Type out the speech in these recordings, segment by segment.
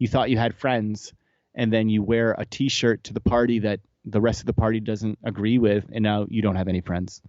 you thought you had friends, and then you wear a T-shirt to the party that the rest of the party doesn't agree with, and now you don't have any friends.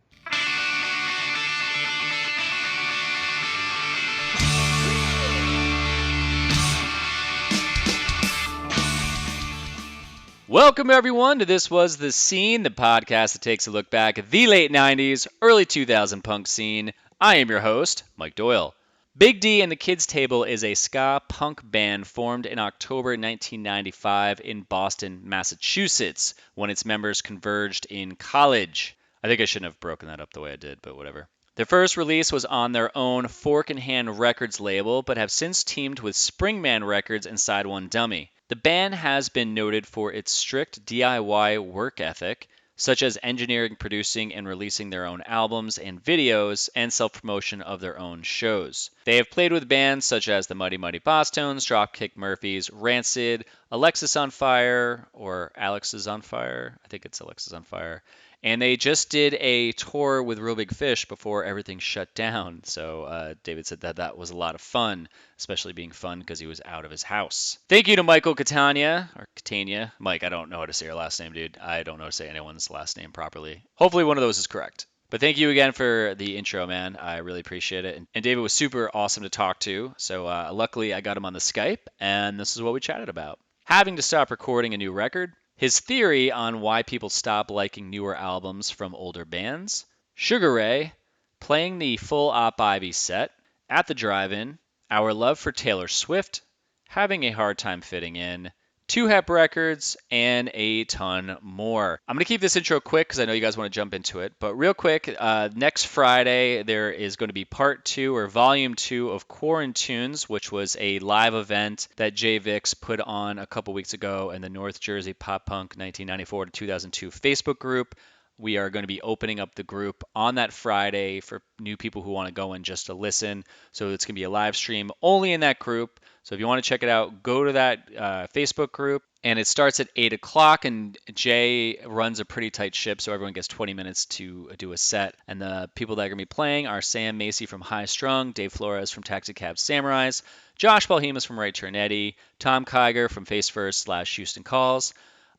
Welcome, everyone, to This Was The Scene, the podcast that takes a look back at the late 90s, early 2000 punk scene. I am your host, Mike Doyle. Big D and the Kids Table is a ska-punk band formed in October 1995 in Boston, Massachusetts, when its members converged in college. I think I shouldn't have broken that up the way I did, but whatever. Their first release was on their own Fork in Hand Records label, but have since teamed with Springman Records and SideOneDummy. The band has been noted for its strict DIY work ethic, such as engineering, producing, and releasing their own albums and videos, and self-promotion of their own shows. They have played with bands such as the Mighty Mighty Bosstones, Dropkick Murphys, Rancid, Alexis on Fire, or Alex is on Fire. I think it's Alexis on Fire. And they just did a tour with Real Big Fish before everything shut down. So David said that was a lot of fun, especially being fun because he was out of his house. Thank you to Michael Catania, or Catania. Mike, I don't know how to say your last name, dude. I don't know how to say anyone's last name properly. Hopefully one of those is correct. But thank you again for the intro, man. I really appreciate it. And David was super awesome to talk to. So luckily I got him on the Skype, and this is what we chatted about. Having to stop recording a new record, his theory on why people stop liking newer albums from older bands, Sugar Ray, playing the full Op Ivy set, At the Drive-In, our love for Taylor Swift, having a hard time fitting in, 2 Hep Records, and a ton more. I'm going to keep this intro quick because I know you guys want to jump into it. But real quick, next Friday, there is going to be part 2 or volume 2 of Quarantunes, which was a live event that Jay Vix put on a couple weeks ago in the North Jersey Pop Punk 1994 to 2002 Facebook group. We are going to be opening up the group on that Friday for new people who want to go in just to listen. So it's going to be a live stream only in that group. So if you want to check it out, go to that Facebook group. And it starts at 8 o'clock, and Jay runs a pretty tight ship, so everyone gets 20 minutes to do a set. And the people that are going to be playing are Sam Macy from High Strung, Dave Flores from Taxi Cab Samurais, Josh Balhemus from Right Turn Eddie, Tom Kiger from Face First / Houston Calls.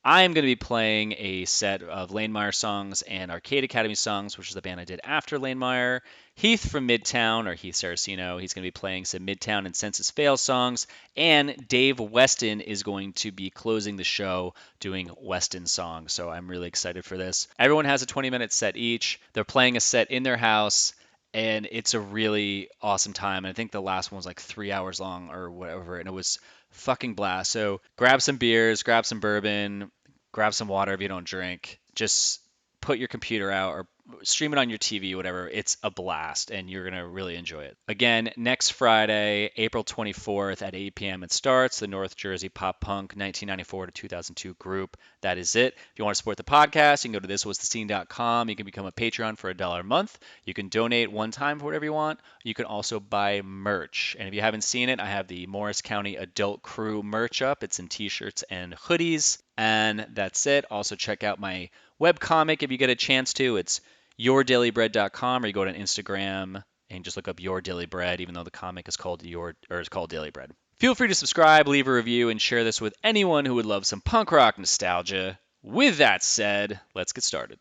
I am going to be playing a set of Lane Meyer songs and Arcade Academy songs, which is the band I did after Lane Meyer. Heath from Midtown, or Heath Saraceno, he's going to be playing some Midtown and Census Fail songs. And Dave Weston is going to be closing the show doing Weston songs. So I'm really excited for this. Everyone has a 20-minute set each. They're playing a set in their house, and it's a really awesome time. And I think the last one was like 3 hours long or whatever, and it was fucking blast. So grab some beers, grab some bourbon, grab some water if you don't drink. Just put your computer out or stream it on your TV, whatever. It's a blast, and you're going to really enjoy it. Again, next Friday, April 24th at 8 p.m. it starts, the North Jersey Pop Punk 1994 to 2002 group. That is it. If you want to support the podcast, you can go to thiswasthescene.com. You can become a Patreon for $1 a month. You can donate one time for whatever you want. You can also buy merch. And if you haven't seen it, I have the Morris County Adult Crew merch up. It's in t-shirts and hoodies. And that's it. Also check out my webcomic if you get a chance to. It's yourdailybread.com, or you go to Instagram and just look up Your Daily Bread, even though the comic is called Daily Bread. Feel free to subscribe, leave a review, and share this with anyone who would love some punk rock nostalgia. With that said, let's get started.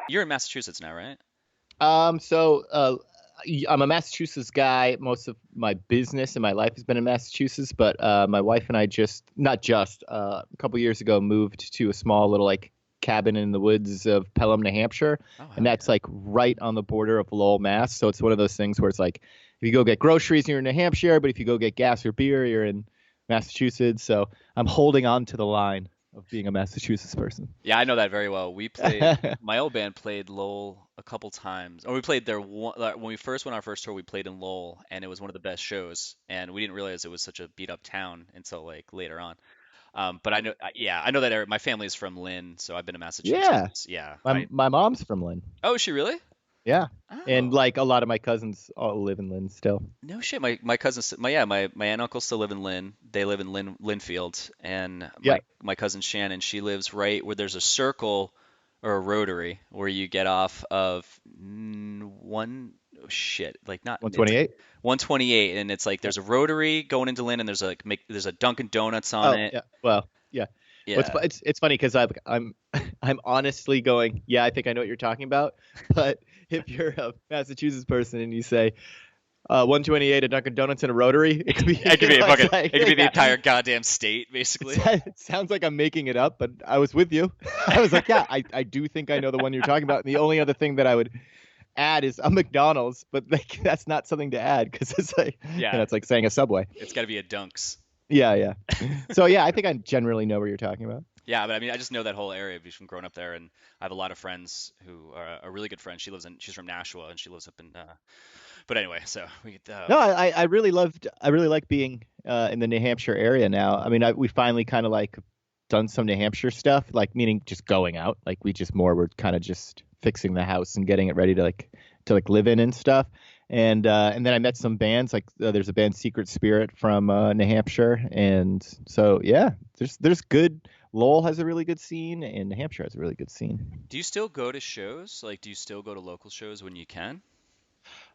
You're in Massachusetts now, right? I'm a Massachusetts guy. Most of my business and my life has been in Massachusetts, but my wife and I a couple years ago moved to a small little cabin in the woods of Pelham, New Hampshire. And that's right on the border of Lowell, Mass. So it's one of those things where it's if you go get groceries, you're in New Hampshire, but if you go get gas or beer, you're in Massachusetts. So I'm holding on to the line of being a Massachusetts person. Yeah, I know that very well. We played, my old band played Lowell a couple times. Or we played there when we first went on our first tour, we played in Lowell, and it was one of the best shows. And we didn't realize it was such a beat up town until later on. But I know that area. My family is from Lynn, so I've been to Massachusetts. Yeah. My mom's from Lynn. Oh, is she really? Yeah. Oh. And a lot of my cousins all live in Lynn still. No shit. My cousins, my aunt and uncle still live in Lynn. They live in Lynnfield, and my cousin Shannon, she lives right where there's a circle or a rotary where you get off of shit, like not it's 128. 128, and it's like there's a Rotary going into Lynn, and there's a Dunkin' Donuts on Oh it. yeah. Well, yeah. Yeah. It's funny because I'm honestly going, yeah, I think I know what you're talking about. But if you're a Massachusetts person and you say 128 a Dunkin' Donuts and a Rotary, it could be It could be a fucking, like, it could be the yeah. entire goddamn state, basically. It sounds like I'm making it up, but I was with you. I was like, yeah, I do think I know the one you're talking about. And the only other thing that I would add is a McDonald's, but like that's not something to add because it's like, Yeah. it's like saying a Subway. It's got to be a Dunks. Yeah, yeah. So yeah, I think I generally know what you're talking about. Yeah, but I mean, I just know that whole area just from growing up there, and I have a lot of friends who are a really good friend. She's from Nashua, and she lives up in. But anyway, so we. No, I really like being in the New Hampshire area now. I mean, we finally kind of like done some New Hampshire stuff, like meaning just going out. Like we're kind of just fixing the house and getting it ready to live in and stuff. And then I met some bands like there's a band Secret Spirit from New Hampshire, and so yeah, there's good. Lowell has a really good scene, and New Hampshire has a really good scene. Do you still go to shows? Like, do you still go to local shows when you can?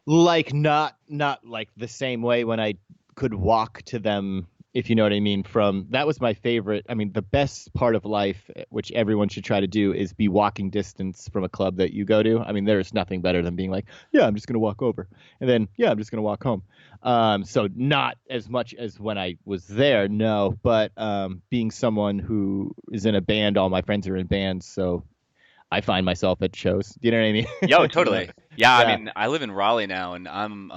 Like not like the same way when I could walk to them, if you know what I mean. That was my favorite. I mean, the best part of life, which everyone should try to do, is be walking distance from a club that you go to. I mean, there's nothing better than being like, yeah, I'm just gonna walk over, and then yeah, I'm just gonna walk home. So not as much as when I was there, no, but being someone who is in a band, all my friends are in bands, so I find myself at shows. Do you know what I mean? Yo, totally. Yeah, I Yeah. mean, I live in Raleigh now, and I'm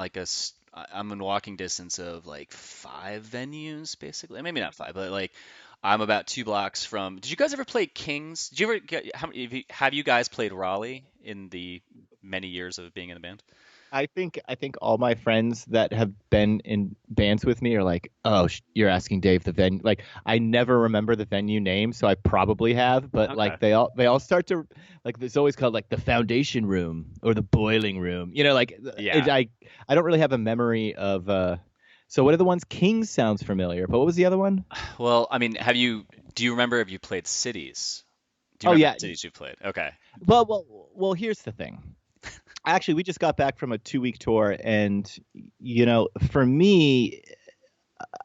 in walking distance of like 5 venues, basically. Maybe not 5, but like I'm about 2 blocks from. Did you guys ever play Kings? Did you ever get? Have you guys played Raleigh in the many years of being in the band? I think all my friends that have been in bands with me are like, oh, you're asking Dave the venue. Like, I never remember the venue name, so I probably have, but Okay. like they all start to like. There's always called like the Foundation Room or the Boiling Room. Like Yeah. I don't really have a memory of. So what are the ones? Kings sounds familiar, but what was the other one? Well, I mean, do you remember if you played cities? Do you Oh remember yeah. the cities you played? Okay. Well. Here's the thing. Actually, we just got back from a 2-week tour, and for me,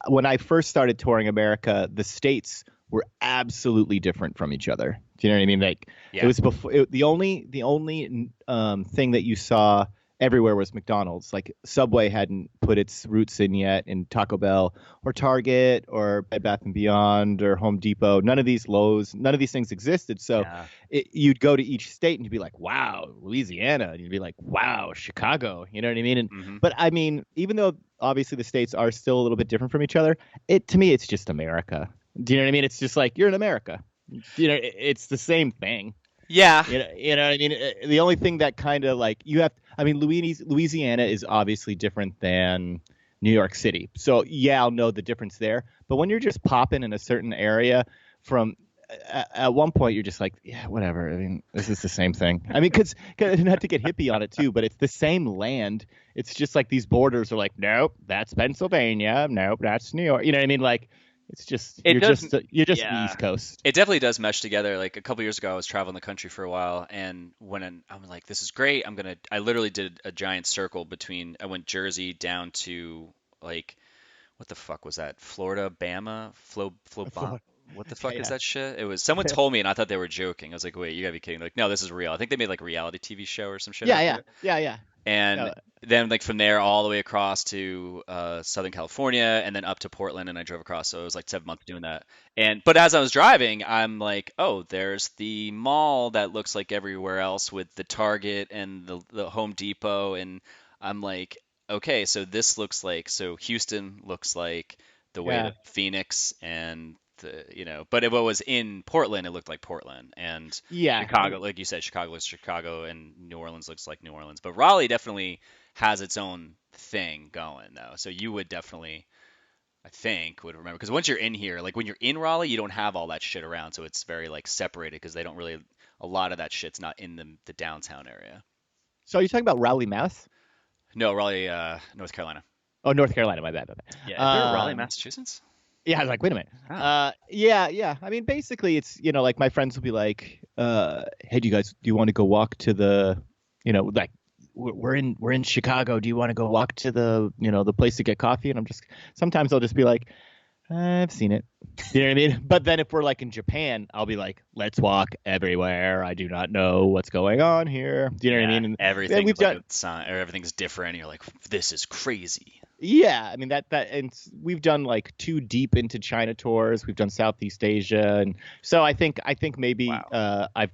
when I first started touring America, the states were absolutely different from each other. Do you know what I mean? Like Yeah. it was before the only thing that you saw everywhere was McDonald's. Like Subway hadn't put its roots in yet, in Taco Bell or Target or Bed Bath and Beyond or Home Depot. None of these Lowe's, none of these things existed. So Yeah. you'd go to each state and you'd be like, wow, Louisiana, and you'd be like, wow, Chicago. You know what I mean? And Hmm. but I mean, even though obviously the states are still a little bit different from each other, to me it's just America. Do you know what I mean? It's just like you're in America. It's the same thing. Yeah. You know what I mean? The only thing that kind of like Louisiana is obviously different than New York City. So yeah, I'll know the difference there. But when you're just popping in a certain area from at one point you're just like, yeah, whatever. I mean, this is the same thing. I mean, because not to get hippie on it too, but it's the same land. It's just like these borders are like, nope, that's Pennsylvania. Nope, that's New York. You know what I mean? Like, it's just you're just the Yeah. East Coast. It definitely does mesh together. Like a couple years ago, I was traveling the country for a while, and I'm like, this is great. I literally did a giant circle I went Jersey down to like, what the fuck was that? Florida, Bama, what the fuck is Yeah. that shit? It was someone told me, and I thought they were joking. I was like, wait, you gotta be kidding! Like, no, this is real. I think they made like a reality TV show or some shit. Yeah, out yeah, there. yeah. And No, then like from there all the way across to Southern California and then up to Portland, and I drove across. So it was like 7 months doing that. But as I was driving, I'm like, oh, there's the mall that looks like everywhere else with the Target and the Home Depot, and I'm like, okay, so Houston looks like the way yeah. that Phoenix and but if it was in Portland, it looked like Portland, and Yeah. Chicago, like you said, Chicago looks Chicago, and New Orleans looks like New Orleans. But Raleigh definitely has its own thing going, though. So you would definitely, I think, would remember, because once you're in here, like when you're in Raleigh, you don't have all that shit around, so it's very like separated because they don't really, a lot of that shit's not in the downtown area. So are you talking about Raleigh, Mass? No, Raleigh, North Carolina. Oh, North Carolina. My bad. Yeah, is there a Raleigh, Massachusetts? Yeah, I was like, wait a minute. Oh. Yeah. I mean, basically, it's like my friends will be like, hey, do you want to go walk to the, like we're in Chicago. Do you want to go walk to the place to get coffee? And sometimes I'll just be like, I've seen it. You know what I mean? But then if we're like in Japan, I'll be like, let's walk everywhere. I do not know what's going on here. Do you know what I mean? And Everything's like a sign, or everything's different, and you're like, this is crazy. Yeah, I mean and we've done like 2 deep into China tours. We've done Southeast Asia, and so I think maybe I've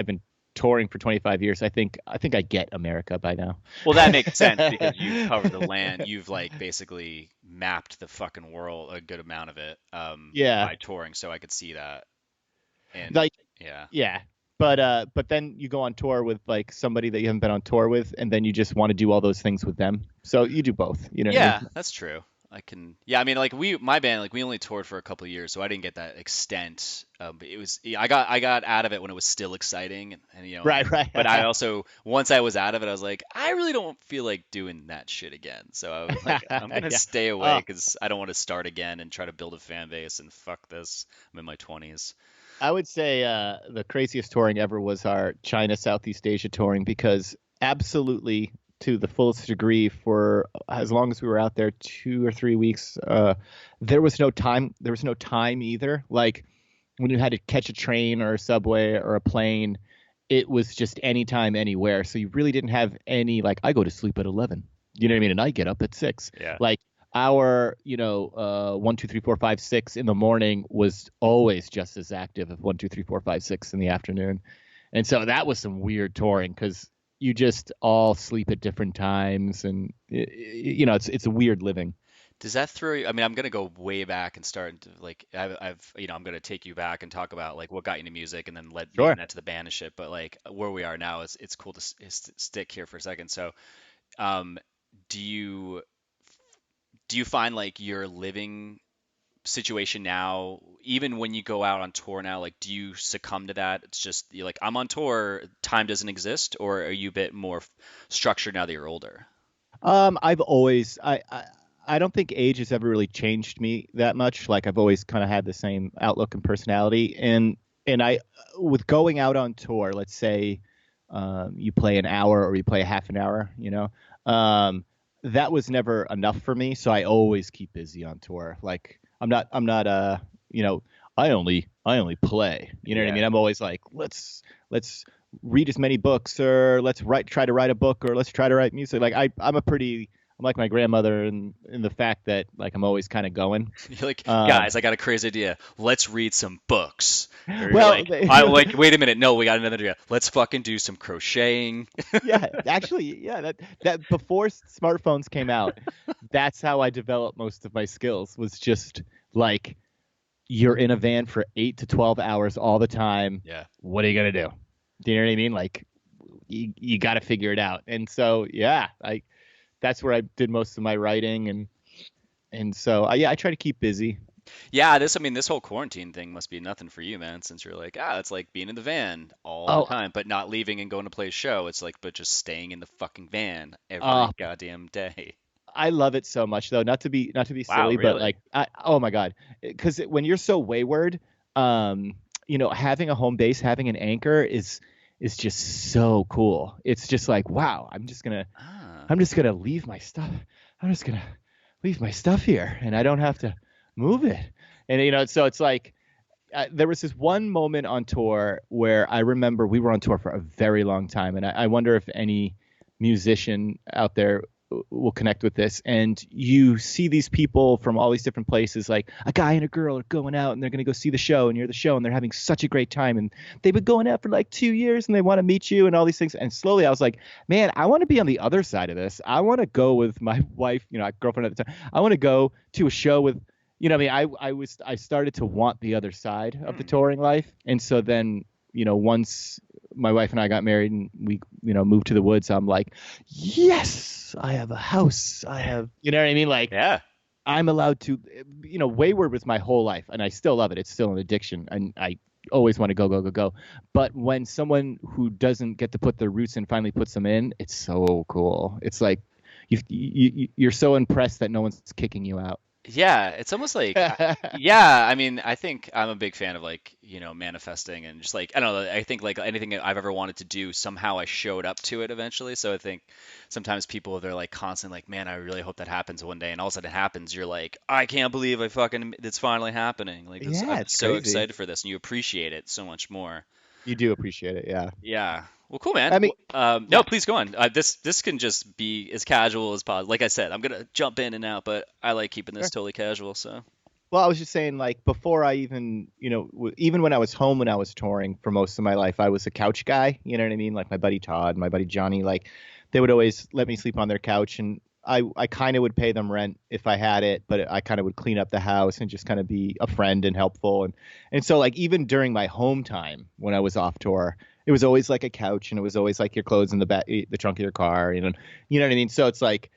been touring for 25 years. I think I get America by now. Well, that makes sense because you've covered the land. You've like basically mapped the fucking world, a good amount of it, by touring. So I could see that. And like, yeah. Yeah. But then you go on tour with like somebody that you haven't been on tour with, and then you just want to do all those things with them. So you do both, you know? Yeah, what I mean? that's true. I mean, like my band, like we only toured for a couple of years, so I didn't get that extent. But I got out of it when it was still exciting, and Right. But I also, once I was out of it, I was like, I really don't feel like doing that shit again. So I was like, I'm gonna stay away because I don't want to start again and try to build a fan base and fuck this. I'm in my 20s. I would say the craziest touring ever was our China Southeast Asia touring, because absolutely to the fullest degree for as long as we were out there, 2 or 3 weeks, there was no time. There was no time either. Like when you had to catch a train or a subway or a plane, it was just anytime, anywhere. So you really didn't have any like, I go to sleep at 11. You know what I mean? And I get up at 6. Yeah. Like our 1, 2, 3, 4, 5, 6 in the morning was always just as active as 1, 2, 3, 4, 5, 6 in the afternoon. And so that was some weird touring, because you just all sleep at different times, and it's a weird living. Does that throw you? I mean, I'm gonna go way back and start into like I'm gonna take you back and talk about like what got you into music, and then lead that to the band and shit. But like where we are now is it's cool to stick here for a second. So, do you find like your living situation now, even when you go out on tour now, like do you succumb to that? It's just you're like, I'm on tour, time doesn't exist, or are you a bit more structured now that you're older? I've always I don't think age has ever really changed me that much. Like I've always kind of had the same outlook and personality, and I, with going out on tour, let's say you play an hour or you play a half an hour, that was never enough for me. So I always keep busy on tour. Like I'm not I only play, what I mean? I'm always like, let's read as many books, or let's try to write a book, or let's try to write music. Like I'm like my grandmother in the fact that like I'm always kind of going. You're like, guys, I got a crazy idea. Let's read some books. Well, wait a minute. No, we got another idea. Let's fucking do some crocheting. Yeah, actually, that before smartphones came out, that's how I developed most of my skills. Was just like, you're in a van for 8 to 12 hours all the time. Yeah. What are you gonna do? Do you know what I mean? Like, you got to figure it out. And so, that's where I did most of my writing, and so I try to keep busy. Yeah, this whole quarantine thing must be nothing for you, man, since you're like, it's like being in the van all the time, but not leaving and going to play a show. It's like, but just staying in the fucking van every goddamn day. I love it so much, though. Not to be silly, really? But like, oh my God, because when you're so wayward, having a home base, having an anchor is just so cool. It's just like, wow, I'm just gonna leave my stuff. I'm just gonna leave my stuff here, and I don't have to move it. And so it's like, there was this one moment on tour where I remember we were on tour for a very long time, and I wonder if any musician out there will connect with this. And you see these people from all these different places, like a guy and a girl are going out and they're going to go see the show, and you're the show, and they're having such a great time, and they've been going out for like 2 years, and they want to meet you and all these things. And slowly I was like, man, I want to be on the other side of this. I want to go with my wife, girlfriend at the time. I want to go to a show with, I started to want the other side of the touring life. And so then, once my wife and I got married and we, moved to the woods, I'm like, yes, I have a house. I have, you know what I mean? Like, yeah, I'm allowed to, wayward was my whole life, and I still love it. It's still an addiction, and I always want to go. But when someone who doesn't get to put their roots in finally puts them in, it's so cool. It's like you're so impressed that no one's kicking you out. Yeah, it's almost like, yeah, I mean, I think I'm a big fan of like, manifesting and just like, I don't know, I think like anything that I've ever wanted to do, somehow I showed up to it eventually. So I think sometimes people, they're like constantly like, man, I really hope that happens one day. And all of a sudden it happens. You're like, I can't believe it's finally happening. Like, Yeah, I'm it's so crazy. excited for this, and you appreciate it so much more. You do appreciate it, yeah. Yeah. Well, cool, man. I mean, No, yeah, please go on. This can just be as casual as possible. Like I said, I'm gonna jump in and out, but I like keeping this sure. totally casual. So. Well, I was just saying, like, before I even, even when I was home when I was touring for most of my life, I was a couch guy. You know what I mean? Like my buddy Todd, my buddy Johnny, like they would always let me sleep on their couch, and I kind of would pay them rent if I had it, but I kind of would clean up the house and just kind of be a friend and helpful. And so like even during my home time when I was off tour, it was always like a couch, and it was always like your clothes in the back, the trunk of your car, you know what I mean? So it's like,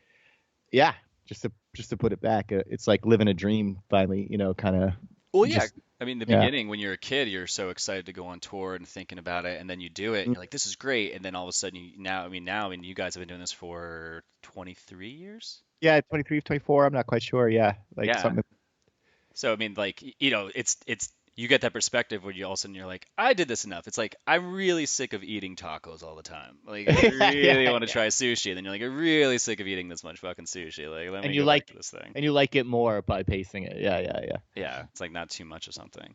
yeah, just to put it back, it's like living a dream finally, kind of Well, yeah. just, I mean, the yeah. beginning when you're a kid, you're so excited to go on tour and thinking about it, and then you do it, and you're like, "This is great." And then all of a sudden, now, you guys have been doing this for 23 years. Yeah, 23, 24. I'm not quite sure. Yeah, like Yeah. something. So I mean, like, it's you get that perspective when you all of a sudden you're like, I did this enough. It's like I'm really sick of eating tacos all the time. Like I Yeah, really yeah, want to yeah. try sushi, and then you're like, I'm really sick of eating this much fucking sushi. Like let And me you go back like to this thing. and you like it more by pacing it. Yeah, yeah, yeah. Yeah, it's like not too much of something.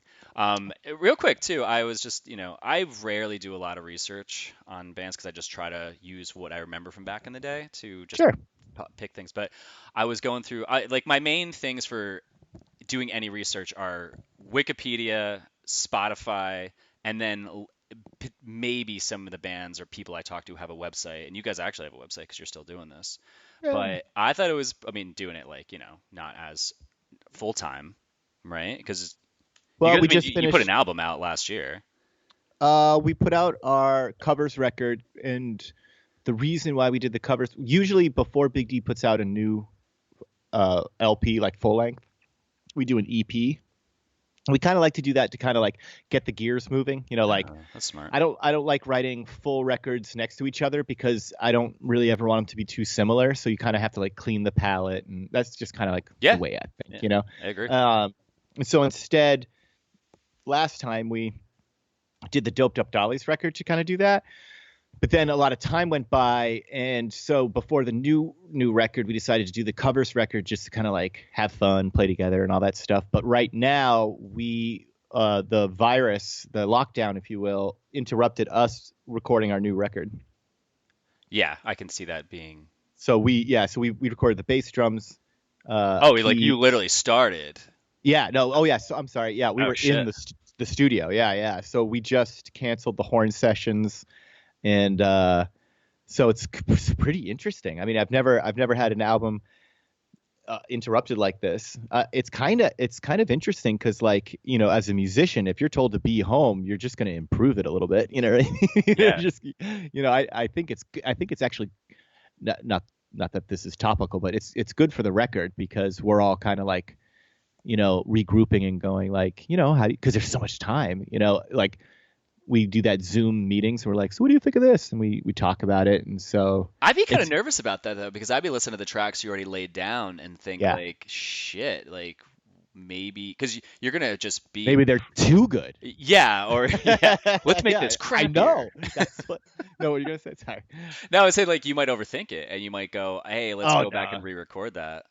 Real quick too, I was just, I rarely do a lot of research on bands because I just try to use what I remember from back in the day to just Sure. pick things. But I was going through, like my main things for doing any research are Wikipedia, Spotify, and then maybe some of the bands or people I talk to have a website. And you guys actually have a website because you're still doing this. Yeah. But I thought it was, I mean, doing it like, not as full time, right? Because you Well, guys, we I mean, just you put an finished. album out last year. We put out our covers record, and the reason why we did the covers, usually before Big D puts out a new LP, like full length, we do an EP. We kind of like to do that to kind of like get the gears moving. Like Oh, that's smart. I don't like writing full records next to each other because I don't really ever want them to be too similar. So you kind of have to like clean the palette, and that's just kind of like the Yeah, way I yeah, think. I agree. And so instead, last time we did the Doped Up Dollies record to kind of do that. But then a lot of time went by, and so before the new record, we decided to do the covers record just to kind of like have fun, play together, and all that stuff. But right now, the virus, the lockdown, if you will, interrupted us recording our new record. Yeah, I can see that being. So we recorded the bass, drums, Oh, like keys. you literally started. Yeah, no, oh yeah, so I'm sorry. Yeah, we Oh were in shit. the studio. Yeah, yeah. So we just canceled the horn sessions, and so it's pretty interesting. I mean, I've never had an album interrupted like this. It's kind of interesting because, like, as a musician, if you're told to be home, you're just going to improve it a little bit. Right? Yeah. Just I think it's actually not that this is topical, but it's good for the record because we're all kind of like regrouping and going like how because there's so much time. Like we do that Zoom meetings. And we're like, so what do you think of this? And we talk about it. And so I'd be kind of it's, nervous about that though, because I'd be listening to the tracks you already laid down and think yeah, like, shit, like maybe because you're gonna just be, maybe they're too good. yeah, or yeah, let's make Yeah, this I crappier. know. That's what. No, what are you gonna say? Sorry. No, I would say like you might overthink it and you might go, hey, let's Oh go back no, and re-record that.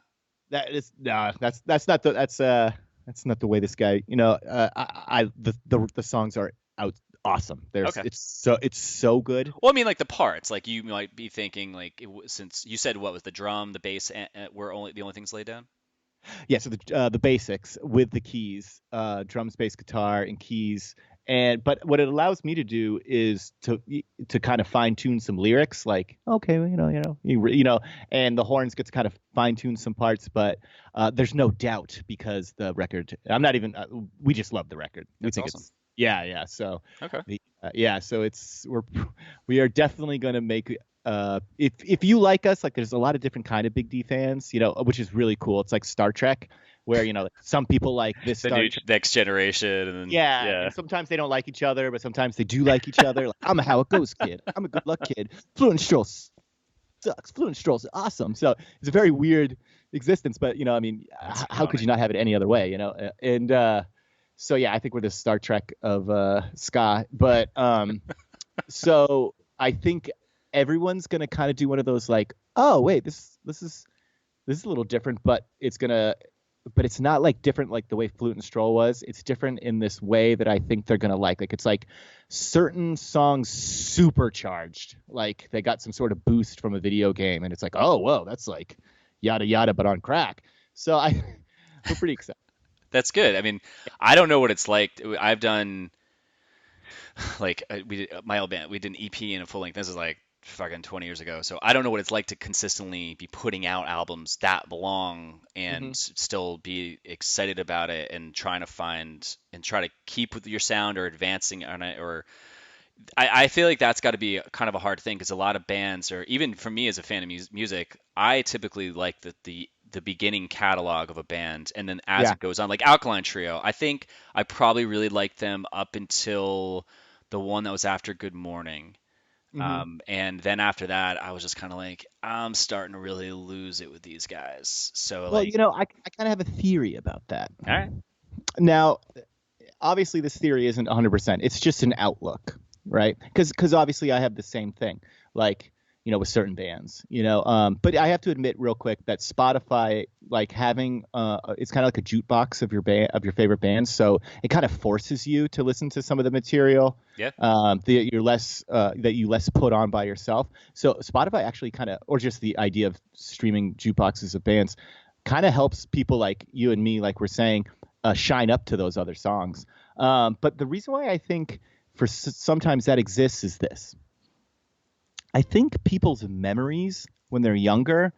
that is no. That's not the way this guy. The songs are out awesome. There's Okay. it's so good. Well, I mean, like the parts, like you might be thinking, like since you said what was the drum, the bass, were only the only things laid down. Yeah, so the basics with the keys, drums, bass, guitar, and keys. But what it allows me to do is to kind of fine tune some lyrics, like okay, well, and the horns get to kind of fine tune some parts. But there's no doubt because the record. I'm not even. We just love the record. We That's think awesome. it's yeah, yeah. So Okay. yeah, so we are definitely going to make if you like us, like there's a lot of different kind of Big D fans, which is really cool. It's like Star Trek, where some people like this The Star new Trek. next generation, and then Yeah, yeah. and sometimes they don't like each other, but sometimes they do like each other. Like, I'm a how it goes kid. I'm a good luck kid. Fluent Stroll sucks. Fluent Stroll's awesome. So it's a very weird. existence. But I mean, how could you not have it any other way? And so yeah, I think we're the Star Trek of ska. But so I think everyone's gonna kind of do one of those like, oh wait, this is a little different, but it's not like different like the way Flute and Stroll was. It's different in this way that I think they're gonna like. Like it's like certain songs supercharged, like they got some sort of boost from a video game, and it's like, oh whoa, that's like yada yada, but on crack. So we're pretty excited. That's good. I mean, I don't know what it's like. I've done like we did my old band. We did an EP and a full length. This is like fucking 20 years ago. So I don't know what it's like to consistently be putting out albums that long and still be excited about it and trying to find and try to keep with your sound or advancing on it. Or I feel like that's got to be kind of a hard thing because a lot of bands, or even for me as a fan of music, I typically like the beginning catalog of a band, and then as it goes on, like Alkaline Trio, I think I probably really liked them up until the one that was after Good Morning. And then after that, I was just kind of like, I'm starting to really lose it with these guys. So well, I kind of have a theory about that. All right. Now, obviously, this theory isn't 100%. It's just an outlook, right? Because obviously, I have the same thing, like with certain bands, But I have to admit, real quick, that Spotify, like having, it's kind of like a jukebox of your favorite bands. So it kind of forces you to listen to some of the material. Yeah. That you less put on by yourself. So Spotify actually kind of, or just the idea of streaming jukeboxes of bands, kind of helps people like you and me, like we're saying, shine up to those other songs. But the reason why I think sometimes that exists is this. I think people's memories when they're younger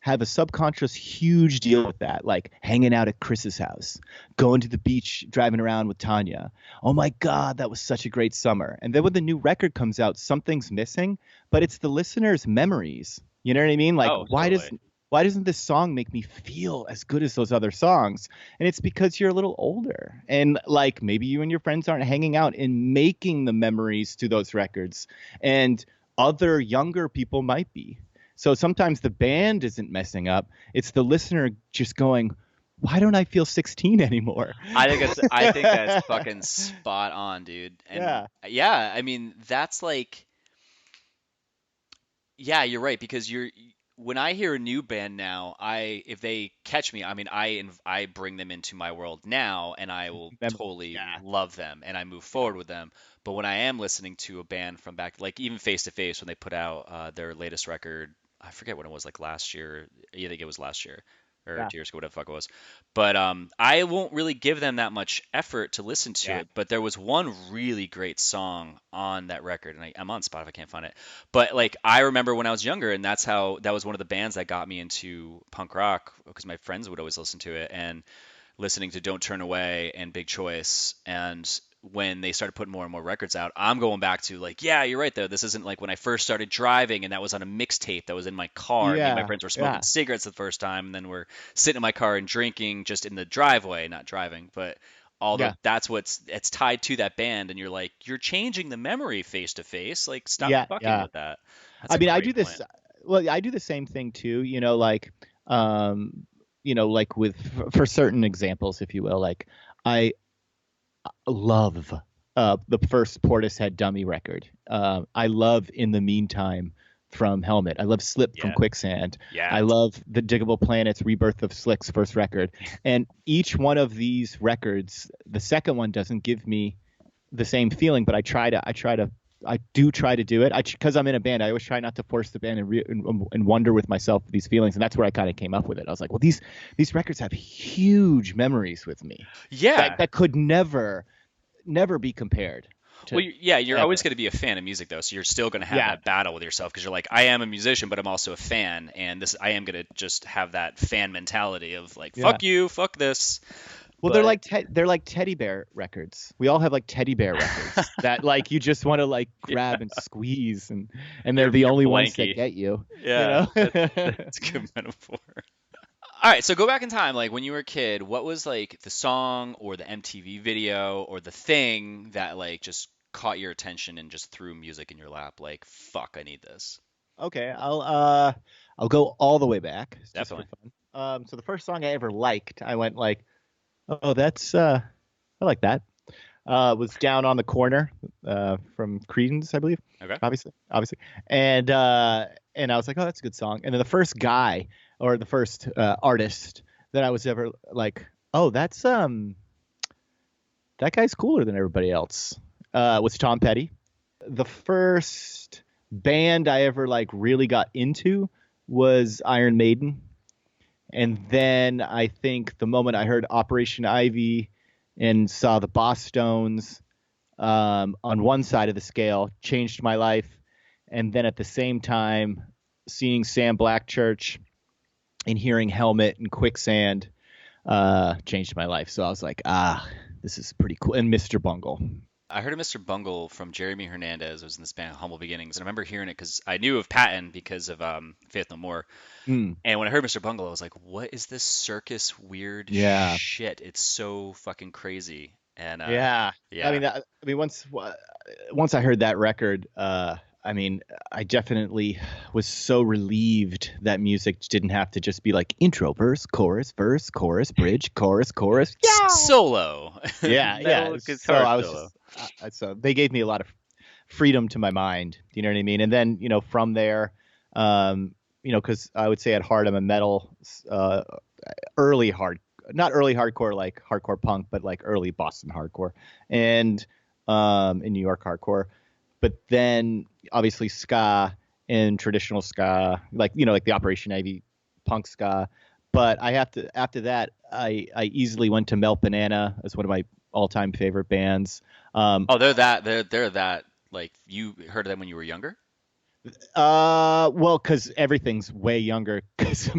have a subconscious huge deal with that, like hanging out at Chris's house, going to the beach, driving around with Tanya. Oh my God, that was such a great summer. And then when the new record comes out, something's missing, but it's the listener's memories. You know what I mean? Like, why doesn't this song make me feel as good as those other songs? And it's because you're a little older, and like maybe you and your friends aren't hanging out and making the memories to those records, and other younger people might be. So sometimes the band isn't messing up. It's the listener just going, why don't I feel 16 anymore? I think that's fucking spot on, dude. And yeah, I mean, that's like, yeah, you're right, because when I hear a new band now, if they catch me, I mean, I bring them into my world now, and I will totally love them, and I move forward with them. But when I am listening to a band from back, like even Face to Face, when they put out their latest record, I forget when it was, like last year. I think it was last year or 2 years ago, whatever the fuck it was. But I won't really give them that much effort to listen to it. But there was one really great song on that record, and I'm on Spotify, I can't find it. But like I remember when I was younger, and that was one of the bands that got me into punk rock, because my friends would always listen to it, and listening to Don't Turn Away and Big Choice. And when they started putting more and more records out, I'm going back to like, yeah, you're right though. This isn't like when I first started driving and that was on a mixtape that was in my car. Me and my friends were smoking cigarettes the first time, and then we're sitting in my car and drinking just in the driveway, not driving. But that's it's tied to that band, and you're like, you're changing the memory Face to Face. Like, stop fucking with that. I mean, I do this. Well, I do the same thing too. Like, like for certain examples, if you will, like I love the first Portishead Dummy record. I love In the Meantime from Helmet. I love Slip from Quicksand. I love the Diggable Planets Rebirth of Slick's first record. And each one of these records, the second one doesn't give me the same feeling, but I do try to do it. Because I'm in a band, I always try not to force the band and wonder with myself these feelings. And that's where I kind of came up with it. I was like, well, these records have huge memories with me. Yeah. That could never be compared. You're always going to be a fan of music, though. So you're still going to have that battle with yourself, because you're like, I am a musician, but I'm also a fan. And I am going to just have that fan mentality of like, fuck you, fuck this. Well, they're like teddy bear records. We all have like teddy bear records that like you just want to like grab and squeeze, and they're the only ones that get you. Yeah, that's a good metaphor. All right, so go back in time, like when you were a kid, what was like the song or the MTV video or the thing that like just caught your attention and just threw music in your lap? Like, fuck, I need this. Okay, I'll go all the way back. Definitely. So the first song I ever liked, I went like, oh, that's I like that. Was Down on the Corner from Creedence, I believe. Okay. Obviously, and I was like, oh, that's a good song. And then the first guy or the first artist that I was ever like, oh, that's that guy's cooler than everybody else. Was Tom Petty. The first band I ever like really got into was Iron Maiden. And then I think the moment I heard Operation Ivy and saw the Boss Stones on one side of the scale changed my life. And then at the same time, seeing Sam Blackchurch and hearing Helmet and Quicksand changed my life. So I was like, this is pretty cool. And Mr. Bungle. I heard of Mr. Bungle from Jeremy Hernandez, who was in this band Humble Beginnings, and I remember hearing it because I knew of Patton because of Faith No More. Mm. And when I heard Mr. Bungle, I was like, what is this circus weird Yeah. shit? It's so fucking crazy. And Yeah. yeah. I mean, once I heard that record, I mean, I definitely was so relieved that music didn't have to just be like intro, verse, chorus, bridge, chorus. Yeah. Solo. Yeah. Metal So guitar I was solo. so they gave me a lot of freedom to my mind. You know what I mean? And then, from there, because I would say at heart, I'm a metal, early hard, not early hardcore like hardcore punk, but like early Boston hardcore and in New York hardcore. But then obviously ska and traditional ska, like the Operation Ivy punk ska. But I have to after that, I easily went to Melt Banana as one of my all-time favorite bands. Oh, they're that like you heard of them when you were younger? Well, because everything's way younger because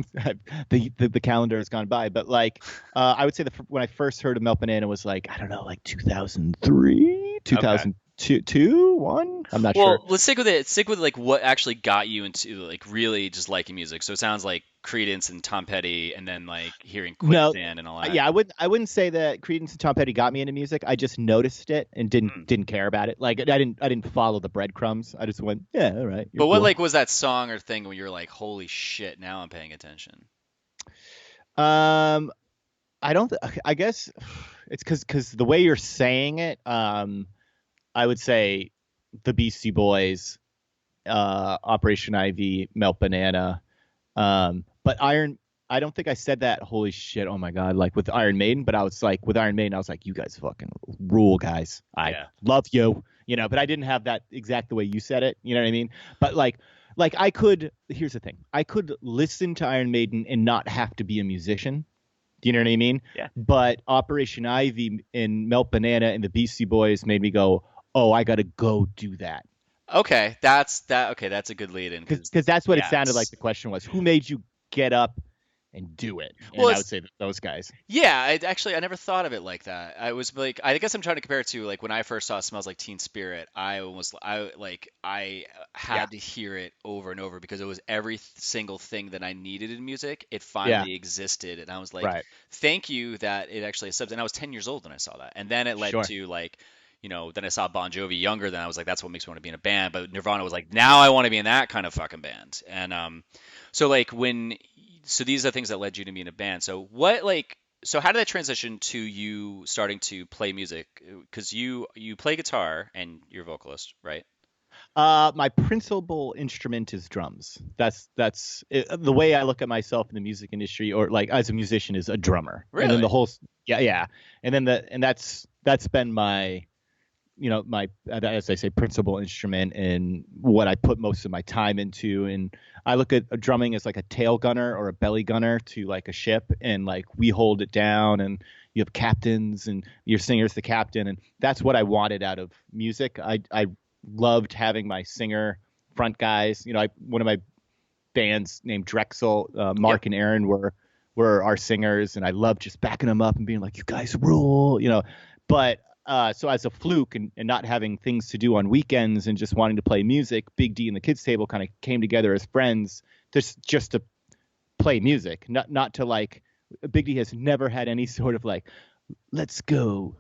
the calendar has gone by. But like, I would say when I first heard of Melt Banana was like, I don't know, like 2003, 2002, 1. I'm not sure. Well, let's stick with it. Stick with like what actually got you into like really just liking music. So it sounds like Creedence and Tom Petty, and then like hearing Quicksand and all that. Yeah, I wouldn't say that Creedence and Tom Petty got me into music. I just noticed it and didn't care about it. Like I didn't follow the breadcrumbs. I just went, yeah, all right. But what cool. like was that song or thing where you're like, holy shit, now I'm paying attention? I don't. I guess it's because the way you're saying it. I would say the Beastie Boys, Operation Ivy, Melt Banana. But I don't think I said that. Holy shit! Oh my god! Like with Iron Maiden, but I was like with Iron Maiden, I was like, you guys fucking rule, guys. I love you, But I didn't have that exact the way you said it. You know what I mean? But like I could. Here's the thing: I could listen to Iron Maiden and not have to be a musician. Do you know what I mean? Yeah. But Operation Ivy and Melt Banana and the Beastie Boys made me go, oh, I got to go do that. Okay, that's a good lead in because that's what it sounded like. The question was, who made you get up and do it? And I would say those guys. Yeah, I never thought of it like that. I was like, I guess I'm trying to compare it to like when I first saw Smells Like Teen Spirit. I had to hear it over and over because it was every single thing that I needed in music. It finally existed, and I was like, thank you that it actually accepted. And I was 10 years old when I saw that, and then it led to like. Then I saw Bon Jovi younger, then I was like, that's what makes me want to be in a band. But Nirvana was like, now I want to be in that kind of fucking band. And so like so these are things that led you to be in a band. So so how did that transition to you starting to play music? Because you play guitar and you're a vocalist, right? My principal instrument is drums. That's the way I look at myself in the music industry, or like as a musician, is a drummer. Really? And then the whole and then that's been my my, as I say, principal instrument and what I put most of my time into. And I look at drumming as like a tail gunner or a belly gunner to like a ship, and like we hold it down, and you have captains and your singer's the captain. And that's what I wanted out of music. I loved having my singer front guys. One of my bands named Drexel, Mark and Aaron were our singers, and I loved just backing them up and being like, you guys rule, but so as a fluke and not having things to do on weekends and just wanting to play music, Big D and the Kids Table kind of came together as friends just to play music, not to like. Big D has never had any sort of like, let's go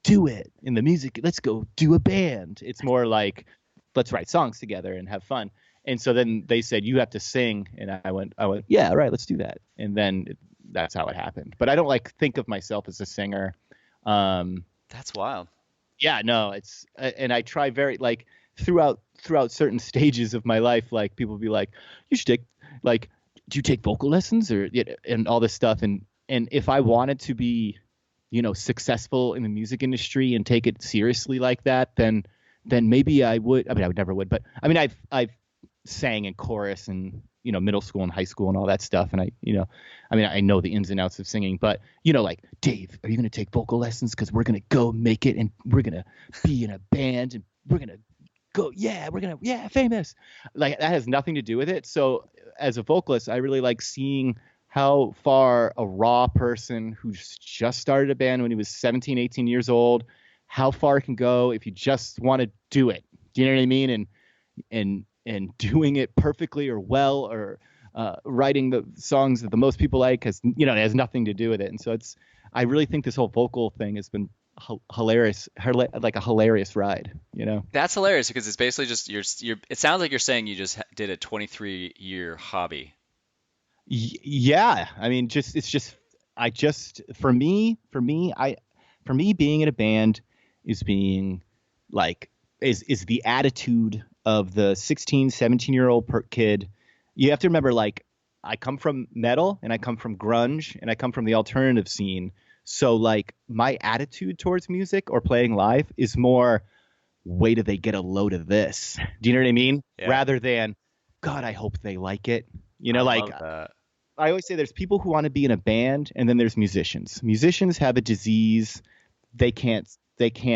do it in the music. Let's go do a band. It's more like, let's write songs together and have fun. And so then they said, you have to sing. And I went, yeah, all right, let's do that. And then that's how it happened. But I don't like think of myself as a singer. That's wild. Yeah, no, it's, and I try very, like, throughout certain stages of my life, like, people be like, you should take, like, do you take vocal lessons or, and all this stuff. And if I wanted to be, successful in the music industry and take it seriously like that, then maybe I would. I mean, I would never would, but I mean, I've sang in chorus and middle school and high school and all that stuff, and I know the ins and outs of singing, but like, Dave, are you gonna take vocal lessons because we're gonna go make it and we're gonna be in a band and we're gonna go, famous. Like, that has nothing to do with it. So as a vocalist, I really like seeing how far a raw person who's just started a band when he was 17, 18 years old, how far it can go if you just want to do it. Do you know what I mean? And doing it perfectly or well, or writing the songs that the most people like, because it has nothing to do with it. And so I really think this whole vocal thing has been hilarious, like a hilarious ride. That's hilarious, because it's basically just it sounds like you're saying you just did a 23-year hobby. Yeah, I mean, for me being in a band is being like is the attitude of the 16, 17-year-old kid. You have to remember, like, I come from metal and I come from grunge and I come from the alternative scene. So, like, my attitude towards music or playing live is more, wait till they get a load of this. Do you know what I mean? Yeah. Rather than, God, I hope they like it. I love that. I always say there's people who want to be in a band, and then there's musicians. Musicians have a disease. They can't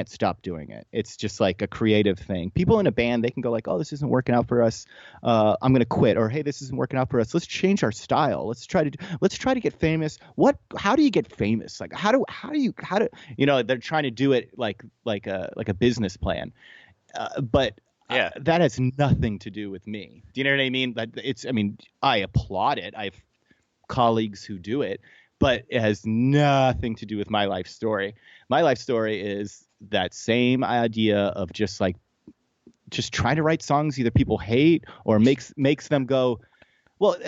stop doing it. It's just like a creative thing. People in a band, they can go like, oh, this isn't working out for us. I'm going to quit. Or, hey, this isn't working out for us. Let's change our style. Let's try to get famous. How do you get famous? Like, how do they're trying to do it like a business plan. But yeah, that has nothing to do with me. Do you know what I mean? I applaud it. I have colleagues who do it, but it has nothing to do with my life story. My life story is that same idea of just trying to write songs either people hate or makes them go, well,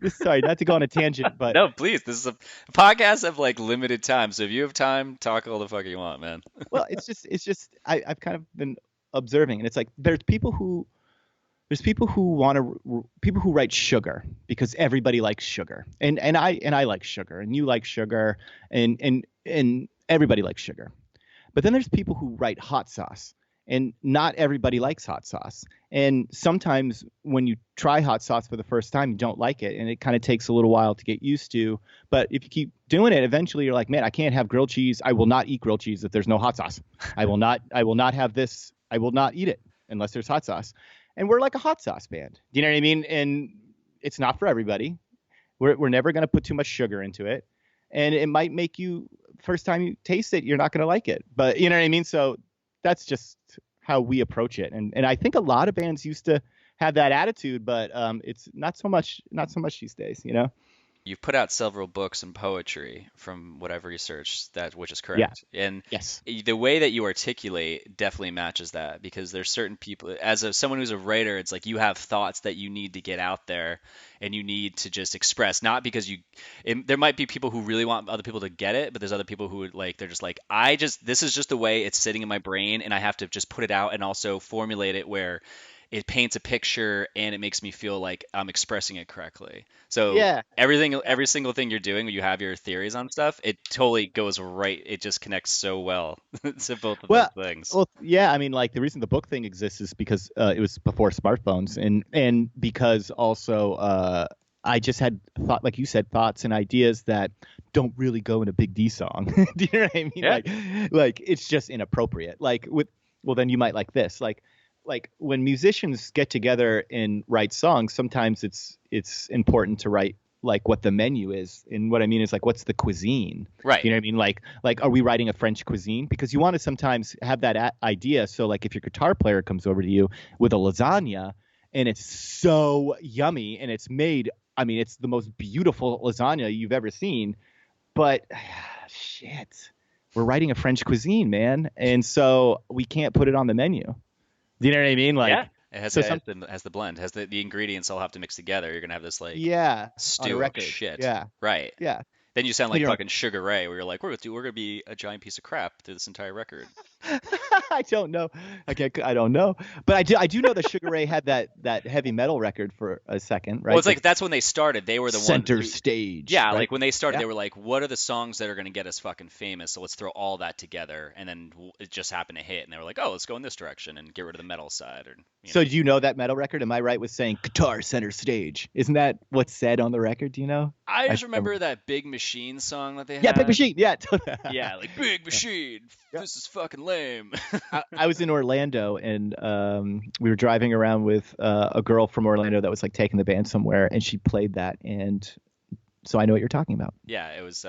sorry, not to go on a tangent, but no, please. This is a podcast of like limited time, so if you have time, talk all the fuck you want, man. Well, it's just I've kind of been observing, and it's like there's people who write sugar because everybody likes sugar, and I like sugar, and you like sugar, and everybody likes sugar. But then there's people who write hot sauce, and not everybody likes hot sauce. And sometimes when you try hot sauce for the first time, you don't like it, and it kind of takes a little while to get used to. But if you keep doing it, eventually you're like, man, I can't have grilled cheese. I will not eat grilled cheese if there's no hot sauce. I will not have this. I will not eat it unless there's hot sauce. And we're like a hot sauce band. Do you know what I mean? And it's not for everybody. We're never going to put too much sugar into it. And it might make you, first time you taste it, you're not going to like it. But you know what I mean? So that's just how we approach it. And I think a lot of bands used to have that attitude, but it's not so much these days, You've put out several books and poetry, from what I've researched, which is correct. Yeah. And yes, the way that you articulate definitely matches that, because there's certain people, someone who's a writer, it's like you have thoughts that you need to get out there and you need to just express, not because there might be people who really want other people to get it, but there's other people who would they're just like, this is just the way it's sitting in my brain and I have to just put it out and also formulate it where it paints a picture and it makes me feel like I'm expressing it correctly. So yeah, every single thing you're doing when you have your theories on stuff, it totally goes right. It just connects so well to both of those things. Well, yeah, I mean, like, the reason the book thing exists is because it was before smartphones, and because also I just had like you said, thoughts and ideas that don't really go in a Big D song. Do you know what I mean? Yeah. Like it's just inappropriate. Like then you might like this. Like when musicians get together and write songs, sometimes it's important to write like what the menu is. And what I mean is, like, what's the cuisine? Right. You know what I mean? Like, are we writing a French cuisine? Because you want to sometimes have that idea. So like if your guitar player comes over to you with a lasagna and it's so yummy and it's made, I mean, it's the most beautiful lasagna you've ever seen, but shit, we're writing a French cuisine, man. And so we can't put it on the menu. Do you know what I mean? Like, yeah. It has So has the blend, has the ingredients all have to mix together. You're gonna have this like yeah, on a stew of record. shit. Yeah, Right. yeah. Then you sound But like you know, fucking Sugar Ray, where you're like, we're gonna be a giant piece of crap through this entire record. I don't know. I don't know. But I do know that Sugar Ray had that heavy metal record for a second, Well, right? it's like that's when they started. They were the one Center who, Stage, yeah, right? like when they started, Yeah. they were like, what are the songs that are gonna get us fucking famous? So let's throw all that together, and then it just happened to hit, and they were like, oh, let's go in this direction and get rid of the metal side, or So do you know that metal record? Am I right with saying guitar center stage? Isn't that what's said on the record? Do you know? I just remember that Big Machine song that they Yeah, Big had. Machine. Yeah. Yeah, like Big Machine. Yeah. This is fucking lame. I was in Orlando and we were driving around with a girl from Orlando that was like taking the band somewhere, and she played that, and so I know what you're talking about. Yeah, it was.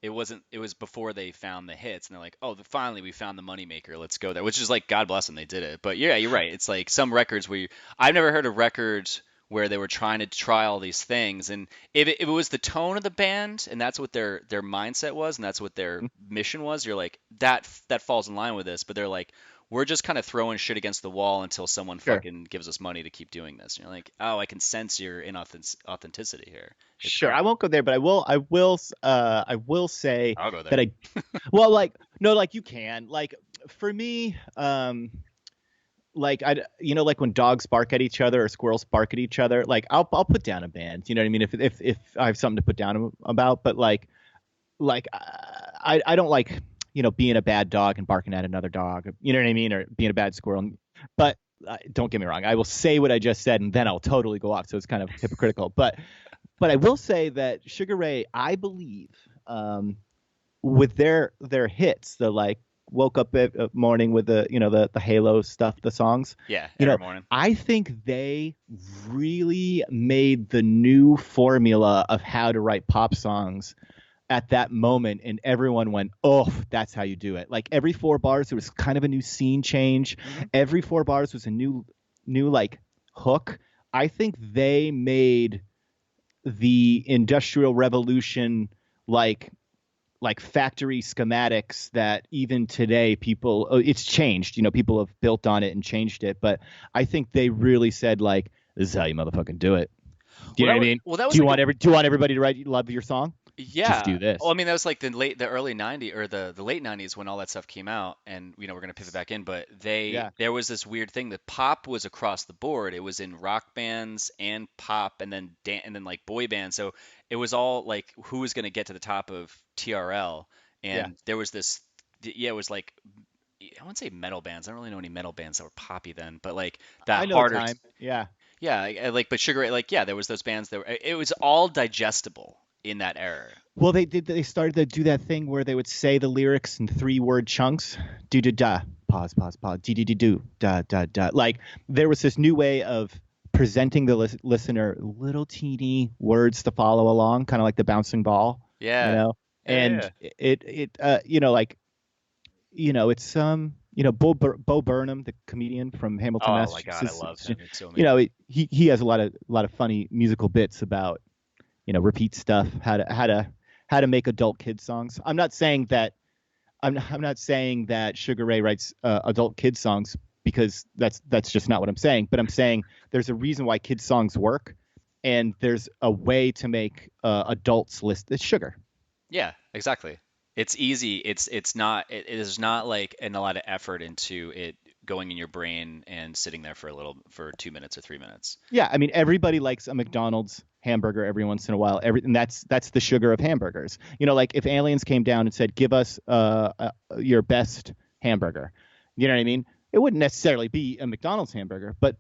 It wasn't. It was before they found the hits, and they're like, "Oh, finally we found the moneymaker. Let's go there." Which is like, God bless them, they did it. But yeah, you're right. It's like some records where I've never heard of records where they were trying to try all these things, and if it was the tone of the band, and that's what their mindset was, and that's what their mission was, you're like, that falls in line with this. But they're like, we're just kind of throwing shit against the wall until someone Sure. fucking gives us money to keep doing this. And you're like, oh, I can sense your inauthenticity here. It's Sure, great. I won't go there, but I will say I'll go there. that well, like, no, like you can, like, for me, like like when dogs bark at each other or squirrels bark at each other, like I'll put down a band, you know what I mean? If I have something to put down about, but like I don't like, being a bad dog and barking at another dog, you know what I mean? Or being a bad squirrel. But don't get me wrong, I will say what I just said and then I'll totally go off. So it's kind of hypocritical, but I will say that Sugar Ray, I believe, with their hits, the like woke up at morning with the Halo stuff, the songs. Yeah, every morning. I think they really made the new formula of how to write pop songs at that moment, and everyone went, oh, that's how you do it. Like every 4 bars, there was kind of a new scene change. Mm-hmm. Every 4 bars was a new like hook. I think they made the Industrial Revolution like factory schematics that even today it's changed. People have built on it and changed it, but I think they really said like, this is how you motherfucking do it. Do you know what I mean? Well, that was do you want everybody to love your song? Yeah. Just do this. Well, I mean, that was like the early 90s or the late 90s when all that stuff came out, and we're gonna pivot back in, but there was this weird thing that pop was across the board. It was in rock bands and pop, and then like boy bands. So it was all like who was gonna get to the top of TRL, and there was this. Yeah, it was like I wouldn't say metal bands. I don't really know any metal bands that were poppy then, but like that I know harder. time. Yeah. Yeah, but Sugar Ray, like there was those bands it was all digestible in that era. Well, they started to do that thing where they would say the lyrics in 3-word chunks. Do da da. Pause. Dee dee dee do. Da da da. Like there was this new way of presenting the listener little teeny words to follow along, kind of like the bouncing ball. Yeah. And it's Bo Burnham, the comedian from Hamilton, Massachusetts. Oh my God, I love him. It's so amazing. He has a lot of funny musical bits about repeat stuff, how to make adult kid songs. I'm not saying that Sugar Ray writes adult kid songs, because that's just not what I'm saying. But I'm saying there's a reason why kid songs work, and there's a way to make adults list. It's sugar. Yeah, exactly. It's easy. It's not. It is not like a lot of effort into it going in your brain and sitting there for 2 minutes or 3 minutes. Yeah, I mean everybody likes a McDonald's hamburger every once in a while. And that's the sugar of hamburgers. Like if aliens came down and said, "Give us your best hamburger," you know what I mean? It wouldn't necessarily be a McDonald's hamburger, but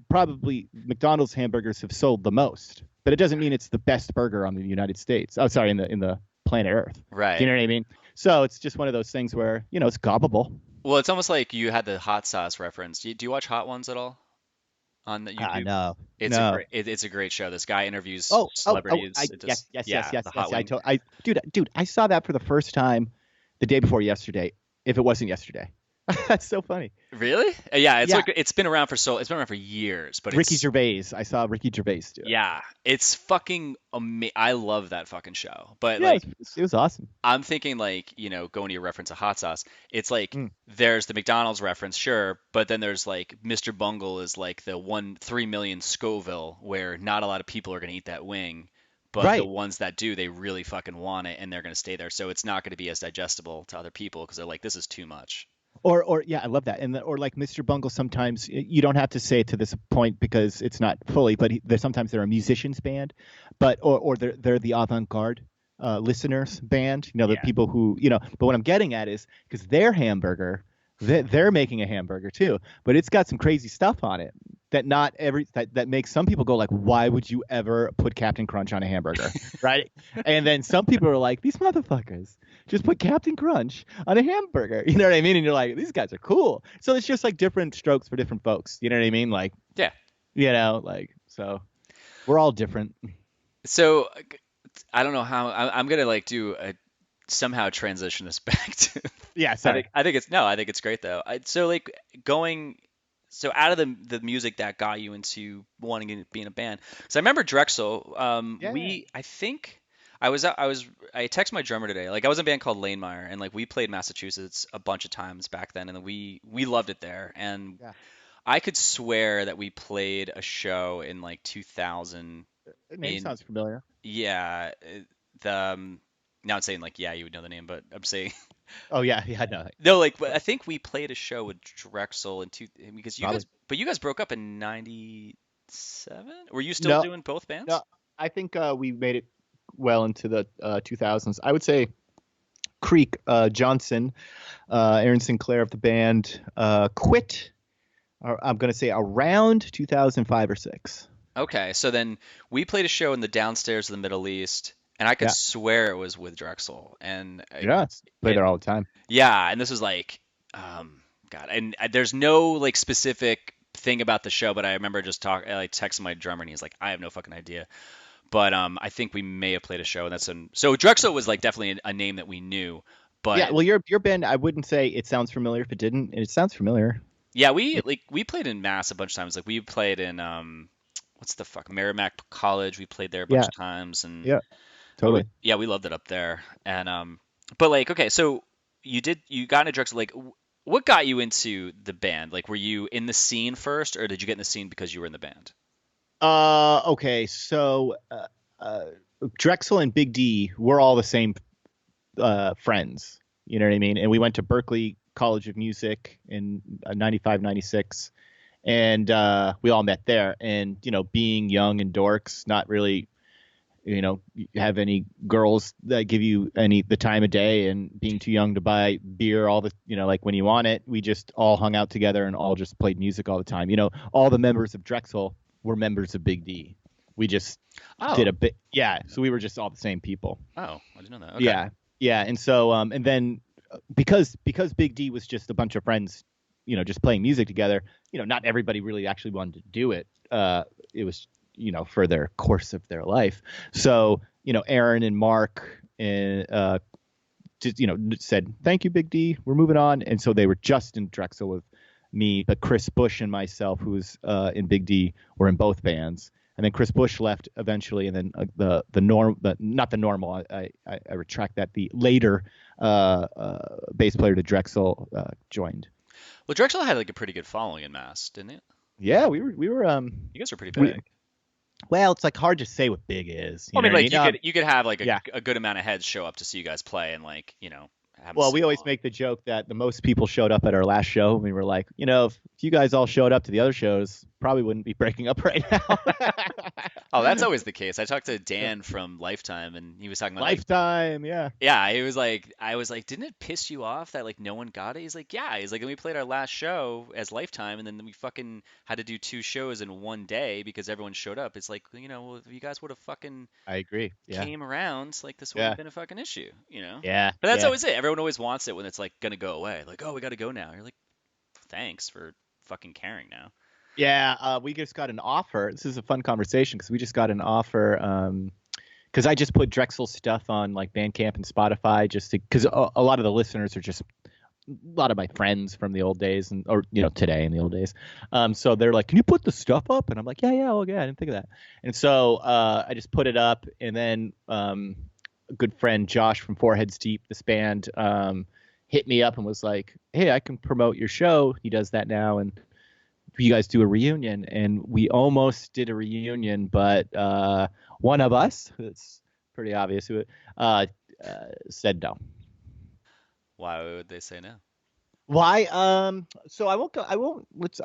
probably McDonald's hamburgers have sold the most. But it doesn't mean it's the best burger on the United States. Oh, sorry, in the planet Earth. Right. Do you know what I mean? So it's just one of those things where it's gobbable. Well, it's almost like you had the hot sauce reference. Do you watch Hot Ones at all? On the YouTube? No. It's a great show. This guy interviews celebrities. Yes. Dude, I saw that for the first time the day before yesterday. If it wasn't yesterday, That's so funny. Really? Yeah, Yeah. it's been around for years, but Ricky Gervais. I saw Ricky Gervais do it. yeah, it's fucking I love that fucking show. But Yeah, like it was awesome. I'm thinking like, going to your reference of hot sauce. It's like Mm. there's the McDonald's reference, sure, but then there's like Mr. Bungle is like the 3 million Scoville where not a lot of people are going to eat that wing, but the Right. ones that do, they really fucking want it and they're going to stay there. So it's not going to be as digestible to other people because they're like, this is too much. Or yeah, I love that. Or like Mr. Bungle, sometimes you don't have to say it to this point because it's not fully, but sometimes they're a musician's band, but or they're the avant-garde listeners band. The Yeah. people who But what I'm getting at is because their hamburger, they're making a hamburger too, but it's got some crazy stuff on it that that makes some people go like, why would you ever put Captain Crunch on a hamburger, right? And then some people are like, these motherfuckers just put Captain Crunch on a hamburger. You know what I mean? And you're like, these guys are cool. So it's just like different strokes for different folks. You know what I mean? Like, Yeah. So we're all different. So I don't know how I'm gonna like do somehow transition this back to. Yeah, sorry. I think it's great though. So like out of the music that got you into wanting to be in a band. So I remember Drexel. Yeah. I think I texted my drummer today. Like I was in a band called Lanemeyer, and like we played Massachusetts a bunch of times back then, and we loved it there. And Yeah. I could swear that we played a show in like 2000. The name sounds familiar. Yeah, the not saying like yeah you would know the name, but I'm saying Oh yeah, no. no, like but I think we played a show with Drexel because Probably. you guys broke up in '97. Were you still No, doing both bands? no. I think we made it well into the 2000s. I would say Creek Johnson, Aaron Sinclair of the band, quit. I'm going to say around 2005 or six. Okay, so then we played a show in the downstairs of the Middle East, and I could Yeah. swear it was with Drexel, and Yeah, play there all the time. yeah, and this was like, God, and there's no like specific thing about the show, but I remember just like texting my drummer, and he's like, I have no fucking idea. But I think we may have played a show, and so Drexel was like definitely a name that we knew. But Yeah, well, your band, I wouldn't say it sounds familiar if it didn't. It sounds familiar. yeah, we played in Mass a bunch of times. Like we played in what's the fuck Merrimack College. We played there a bunch Yeah, of times, and yeah, totally. yeah, we loved it up there. And but like okay, so you got into Drexel. Like, what got you into the band? Like, were you in the scene first, or did you get in the scene because you were in the band? Okay, so Drexel and Big D, we're all the same friends. You know what I mean? And we went to Berklee College of Music in 95, 96. And we all met there. And, being young and dorks, not really, have any girls that give you the time of day, and being too young to buy beer like when you want it, we just all hung out together and all just played music all the time. All the members of Drexel were members of Big D. We just did a bit. Yeah. So we were just all the same people. Oh, I didn't know that. Okay. Yeah. Yeah. And so, and then because Big D was just a bunch of friends, just playing music together, not everybody really actually wanted to do it. It was, for their course of their life. So, Aaron and Mark and, just, said, thank you, Big D. We're moving on. And so they were just in Drexel with me, but Chris Bush and myself, who was in Big D, were in both bands. And then Chris Bush left eventually, and then not the normal. I retract that. The later bass player to Drexel joined. Well, Drexel had like a pretty good following in Mass, didn't it? Yeah, we were. You guys were pretty big. Well, it's like hard to say what big is. I mean, like you could have like a good amount of heads show up to see you guys play, and like Well, we always make the joke that the most people showed up at our last show. We were like, if you guys all showed up to the other shows, probably wouldn't be breaking up right now. Oh, that's always the case. I talked to Dan from Lifetime, and he was talking about Lifetime, yeah. Yeah, he was like, I was like, didn't it piss you off that like no one got it? He's like, yeah. He's like, and we played our last show as Lifetime, and then we fucking had to do 2 shows in one day because everyone showed up. It's like, well, if you guys would have fucking I agree. Yeah. came around, like this would have been a fucking issue, Yeah. But that's always it. Everyone always wants it when it's like gonna go away. Like, oh, we got to go now. You're like, thanks for fucking caring now. Yeah, we just got an offer. This is a fun conversation because we just got an offer because I just put Drexel stuff on like Bandcamp and Spotify just because a lot of the listeners are just lot of my friends from the old days or today in the old days. So they're like, can you put the stuff up? And I'm like, yeah, okay, I didn't think of that. And so I just put it up, and then a good friend Josh from Four Heads Deep, this band, hit me up and was like, hey, I can promote your show. He does that now, and you guys do a reunion. And we almost did a reunion, but one of us, it's pretty obvious who said no. Why would they say no? Why? So I won't go.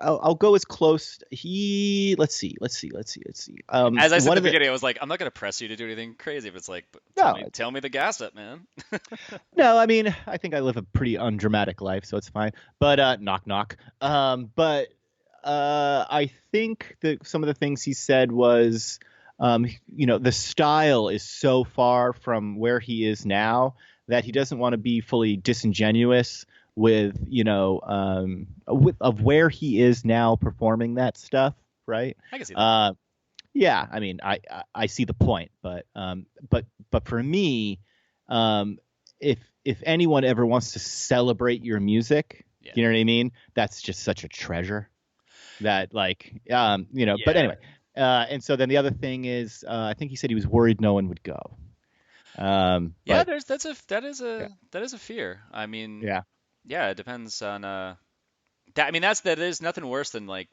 I'll go as close. Let's see. As I said at the beginning, I was like, I'm not gonna press you to do anything crazy. If it's like, tell me the gas up, man. No, I mean, I think I live a pretty undramatic life, so it's fine. But knock knock. I think that some of the things he said was, the style is so far from where he is now that he doesn't want to be fully disingenuous with, of where he is now performing that stuff, right? I can see that. Yeah, I mean, I see the point, but for me, if anyone ever wants to celebrate your music, you know what I mean? That's just such a treasure that, Yeah. But anyway, and so then the other thing is, I think he said he was worried no one would go. That is a fear. I mean, yeah, it depends on that is nothing worse than like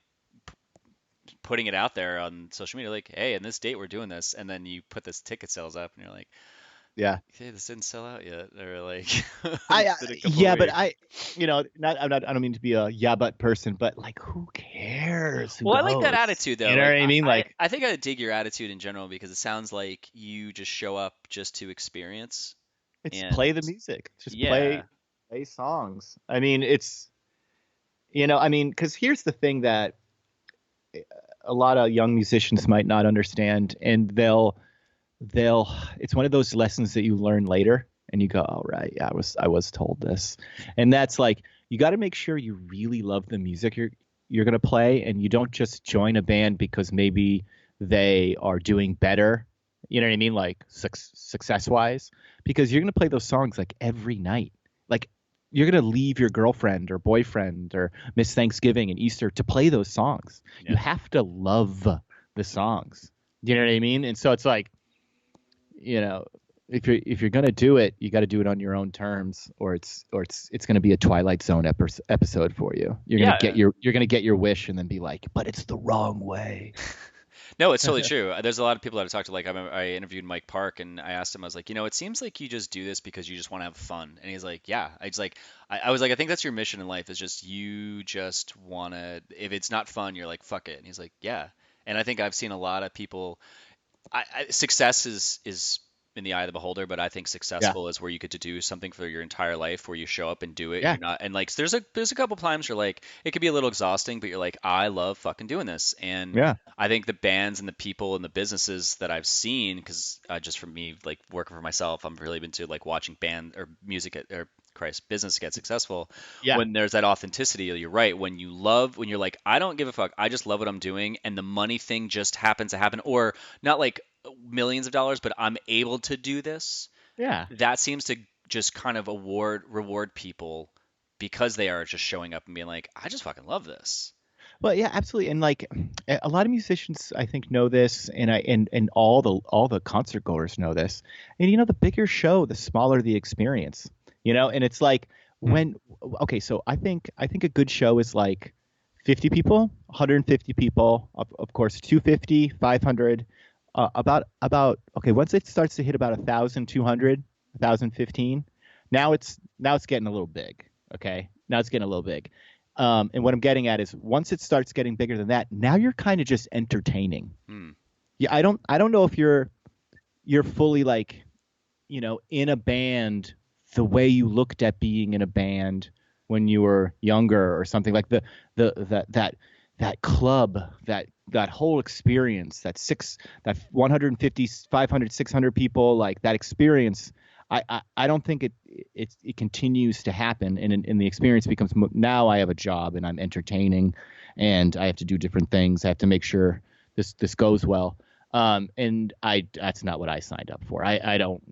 putting it out there on social media, like, hey, in this date we're doing this, and then you put this ticket sales up, and you're like, yeah, hey, this didn't sell out yet, or like, I don't mean to be a but person, but like, who cares? Well, I like that attitude though. You know what I mean? I think I dig your attitude in general, because it sounds like you just show up just to experience. Play the music. Just play songs. I mean, it's, because here's the thing that a lot of young musicians might not understand, and it's one of those lessons that you learn later, and you go, oh, right, yeah, I was told this. And that's like, you got to make sure you really love the music you're going to play, and you don't just join a band because maybe they are doing better, you know what I mean, like success wise, because you're going to play those songs like every night. Like, you're going to leave your girlfriend or boyfriend or miss Thanksgiving and Easter to play those songs. Yeah. You have to love the songs. You know what I mean? And so it's like, if you're going to do it, you got to do it on your own terms, or it's going to be a Twilight Zone episode for you. You're going to get your wish and then be like, but it's the wrong way. No, it's totally true. There's a lot of people that I've talked to. Like, I interviewed Mike Park, and I asked him, I was like, it seems like you just do this because you just want to have fun. And he's like, yeah. I was like, I think that's your mission in life, is just, you just want to, if it's not fun, you're like, fuck it. And he's like, yeah. And I think I've seen a lot of people, success is in the eye of the beholder, but I think successful is where you get to do something for your entire life, where you show up and do it. Yeah. You're not, and like, there's a couple times you're like, it could be a little exhausting, but you're like, I love fucking doing this. And I think the bands and the people and the businesses that I've seen, because just from me, like, working for myself, I'm really into like watching band or music business get successful. Yeah. When there's that authenticity, you're right. When you're like, I don't give a fuck, I just love what I'm doing, and the money thing just happens to happen, or not like millions of dollars, but I'm able to do this. Yeah. That seems to just kind of reward people, because they are just showing up and being like, I just fucking love this. Well, yeah, absolutely. And like, a lot of musicians, I think, know this, and all the concert goers know this. And the bigger show, the smaller the experience. And it's like, so I think a good show is like 50 people, 150 people, of course, 250, 500, once it starts to hit about 1,200, 1,015, now it's getting a little big. Okay. Now it's getting a little big. And what I'm getting at is, once it starts getting bigger than that, now you're kind of just entertaining. Yeah. I don't know if you're fully like, in a band the way you looked at being in a band when you were younger, or something like that club, that whole experience, that 150, 500, 600 people, like that experience. I don't think it continues to happen, and the experience becomes, now I have a job and I'm entertaining, and I have to do different things. I have to make sure this goes well. And that's not what I signed up for. I don't.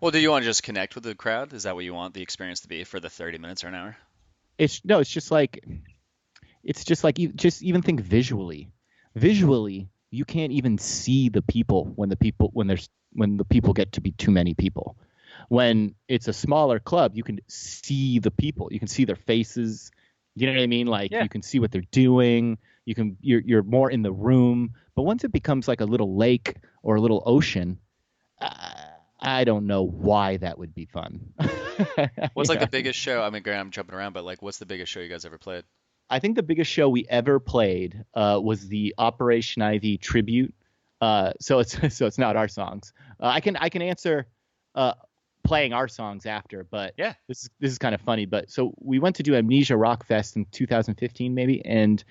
Well, do you want to just connect with the crowd? Is that what you want the experience to be for the 30 minutes or an hour? It's no. It's just like you just even think visually. Visually, you can't even see the people when the people get to be too many people. When it's a smaller club, you can see the people. You can see their faces. You know what I mean? Like Yeah. you can see what they're doing. You're more in the room. But once it becomes like a little lake or a little ocean, I don't know why that would be fun. What's like Yeah. the biggest show? I mean, granted, I'm jumping around, but like, what's the biggest show you guys ever played? I think the biggest show we ever played was the Operation Ivy tribute. So it's so it's not our songs. I can answer uh, playing our songs after, but Yeah. this is kind of funny. But so we went to do Amnesia Rock Fest in 2015 maybe, and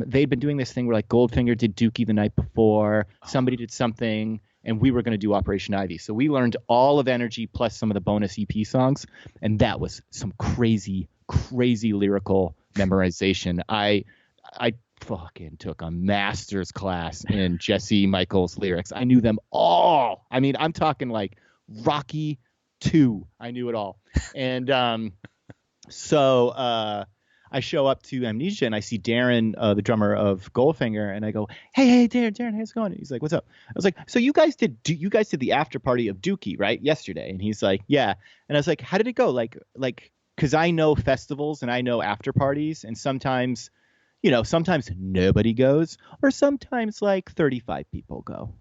they'd been doing this thing where like Goldfinger did Dookie the night before, somebody did something, and we were going to do Operation Ivy. So we learned all of Energy plus some of the bonus EP songs, and that was some crazy lyrical memorization. I fucking took a master's class in Jesse Michaels lyrics. I knew them all. I mean, I'm talking like Rocky 2. I knew it all. And so I show up to Amnesia and I see Darren, the drummer of Goldfinger, and I go, "Hey, Darren, how's it going?" He's like, "What's up?" I was like, "So you guys did the after party of Dookie, right? Yesterday?" And he's like, "Yeah." And I was like, "How did it go?" Like, because I know festivals and I know after parties, and sometimes nobody goes, or sometimes like 35 people go.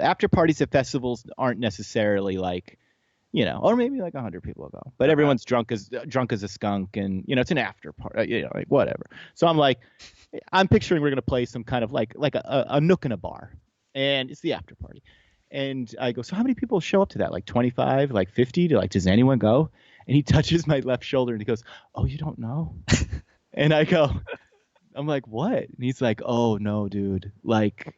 After parties at festivals aren't necessarily like, or maybe like 100 people go, but everyone's drunk as a skunk, and it's an after party, like whatever. So I'm picturing we're gonna play some kind of like a nook in a bar, and it's the after party. And I go, "So how many people show up to that? Like 25, like 50? Does anyone go?" And he touches my left shoulder and he goes, "Oh, you don't know?" And I'm like, "What?" And he's like, "Oh no, dude. Like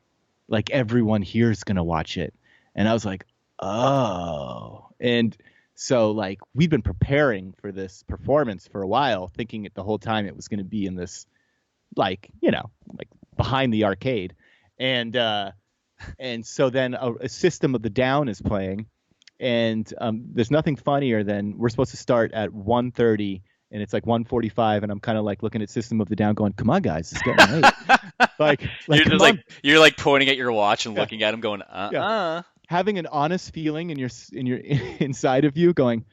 everyone here's gonna watch it." And I was like, "Oh." And so like we've been preparing for this performance for a while, thinking it the whole time it was gonna be in this like behind the arcade. And so then a System of the Down is playing, and there's nothing funnier than we're supposed to start at 1:30 and it's like 1:45, and I'm kind of like looking at System of the Down going, "Come on, guys, it's getting late." like You're come just on. you're like pointing at your watch and Yeah. looking at him, going, Yeah. Having an honest feeling in your inside of you going,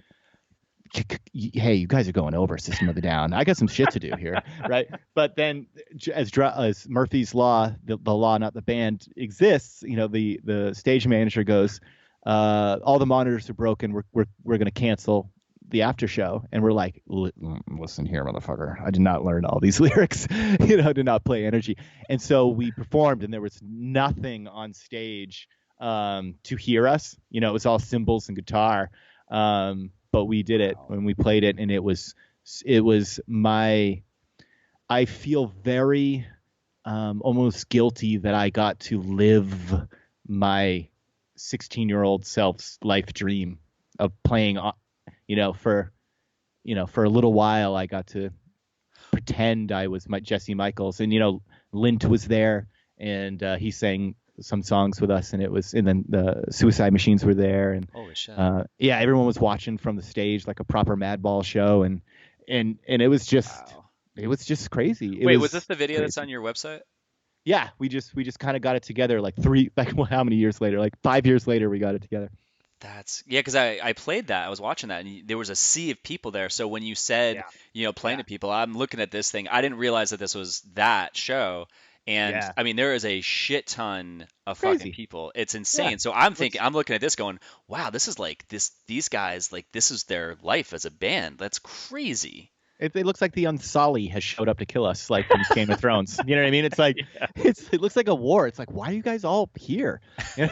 "Hey, you guys are going over System of the Down. I got some shit to do here." Right. But then as Murphy's Law, the law, not the band, exists, the stage manager goes, "All the monitors are broken. We're going to cancel the after show." And we're like, "Listen here, motherfucker. I did not learn all these lyrics. Did not play Energy." And so we performed, and there was nothing on stage to hear us. It was all cymbals and guitar. But we did it when we played it, and it was I feel very almost guilty that I got to live my 16-year-old self's life dream of playing, for a little while. I got to pretend I was Jesse Michaels, and Lint was there, and he sang some songs with us, and then the Suicide Machines were there, and holy shit. yeah, everyone was watching from the stage like a proper Madball show, and it was just Wow. it was just crazy. Wait, was this the video that's on your website? Yeah, we just kind of got it together like how many years later? Like 5 years later, we got it together. That's because I played that. I was watching that, and there was a sea of people there. So when you said, playing to people, I'm looking at this thing. I didn't realize that this was that show. And Yeah. I mean, there is a shit ton of Crazy. fucking people. It's insane. Yeah. So I'm looking at this going, wow, this is like these guys, like this is their life as a band. That's crazy. It looks like the Unsully has showed up to kill us, like from Game of Thrones. You know what I mean? It's like it looks like a war. It's like, why are you guys all here? And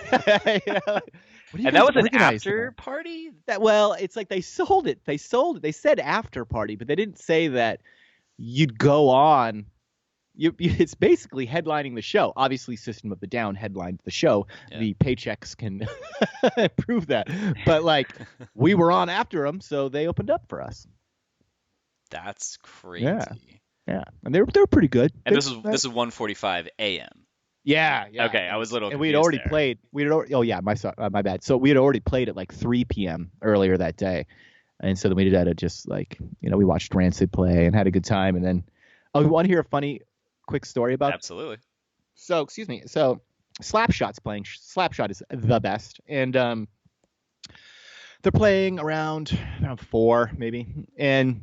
that was an after party? Well, it's like they sold it. They said after party, but they didn't say that you'd go on. It's basically headlining the show. Obviously, System of the Down headlined the show. Yeah. The paychecks can prove that. But like, we were on after them, so they opened up for us. That's crazy. Yeah, and they were pretty good. And this is 1:45 a.m. Yeah, yeah. Okay, I was a little And we had confused already there. played. Oh yeah, my bad. So we had already played at like 3 p.m. earlier that day, and so then we did that at just like we watched Rancid play and had a good time, and then you want to hear a funny quick story about? Absolutely. So excuse me. So Slapshot's playing. Slapshot is the best, and they're playing around 4 maybe, and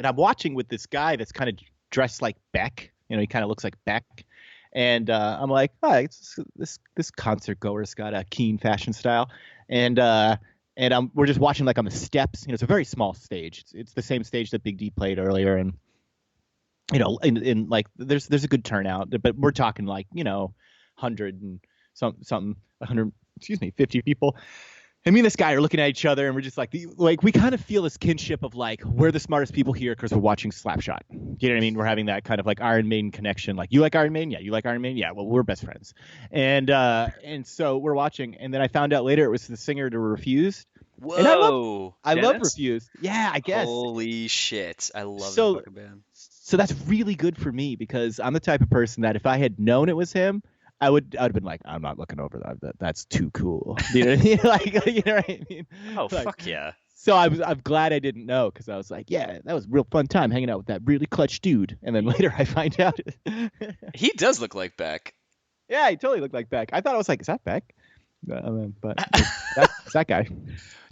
I'm watching with this guy that's kind of dressed like Beck. He kind of looks like Beck. And I'm like, this concert goer's got a keen fashion style, and we're just watching like on the steps. It's a very small stage. It's the same stage that Big D played earlier, and in like there's a good turnout, but we're talking like 100 and something 50 people. And me and this guy are looking at each other, and we're just like we kind of feel this kinship of like we're the smartest people here because we're watching Slapshot. You know what I mean? We're having that kind of like Iron Maiden connection. Like, you like Iron Maiden? Yeah. You like Iron Maiden? Yeah. Well, we're best friends. And so we're watching, and then I found out later it was the singer to Refused. Whoa! And I love Dennis? Refused. Yeah, I guess. Holy shit! I love that fucking band. So that's really good for me because I'm the type of person that if I had known it was him, I would have been like, I'm not looking over that. That's too cool. You know what I mean? Like, you know what I mean? Oh, like, fuck yeah. So I'm glad I didn't know, because I was like, yeah, that was a real fun time hanging out with that really clutch dude. And then later I find out. He does look like Beck. Yeah, he totally looked like Beck. I thought I was like, is that Beck? But that's that guy.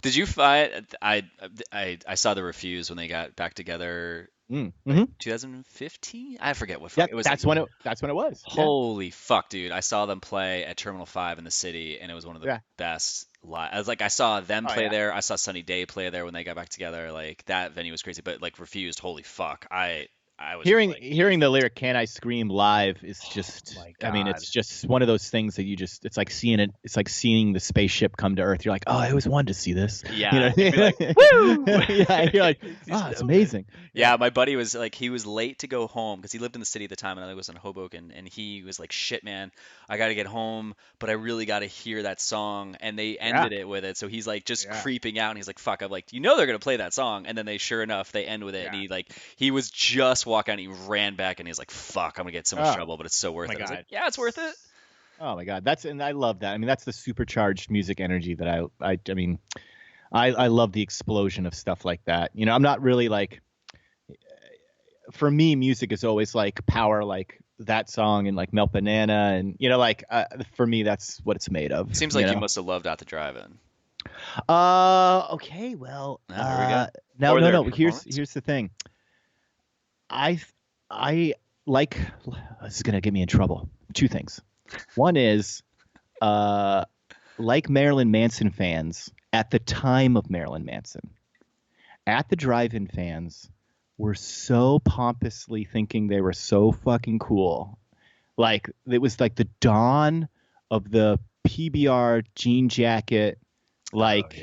Did you find I saw the Refuse when they got back together? Mm-hmm. 2015? I forget what. Yeah, It was. That's when it was. Holy fuck, dude! I saw them play at Terminal 5 in the city, and it was one of the best live. I was like, I saw them play there. I saw Sunny Day play there when they got back together. Like, that venue was crazy. But like, Refused, holy fuck! I was hearing the lyric "Can I Scream" live is just. Oh my I mean, God. it's just one of those things that you just. It's like seeing it. It's like seeing the spaceship come to Earth. You're like, oh, I always wanted to see this. Yeah. You'd be like, woo! Yeah. You're like, oh, it's amazing. Yeah, my buddy was like, he was late to go home because he lived in the city at the time, and I was in Hoboken, and he was like, shit, man, I got to get home, but I really got to hear that song. And they ended it with it. So he's like just creeping out, and he's like, fuck, I'm like, they're going to play that song. And then sure enough, they end with it. And he was just walking out, and he ran back, and he's like, fuck, I'm going to get so much trouble, but it's so worth it. I was like, yeah, it's worth it. Oh my God. And I love that. I mean, that's the supercharged music energy that I mean, I love the explosion of stuff like that. I'm not really like, for me, music is always like power, like that song and like Melt Banana. And, for me, that's what it's made of. Seems like you must have loved At the Drive-In. Okay. Well, there we go. No. Here's the thing. I like, this is going to get me in trouble. 2 things. One is, like Marilyn Manson fans at the time of Marilyn Manson, At the Drive-In fans were so pompously thinking they were so fucking cool. Like, it was like the dawn of the PBR jean jacket, like,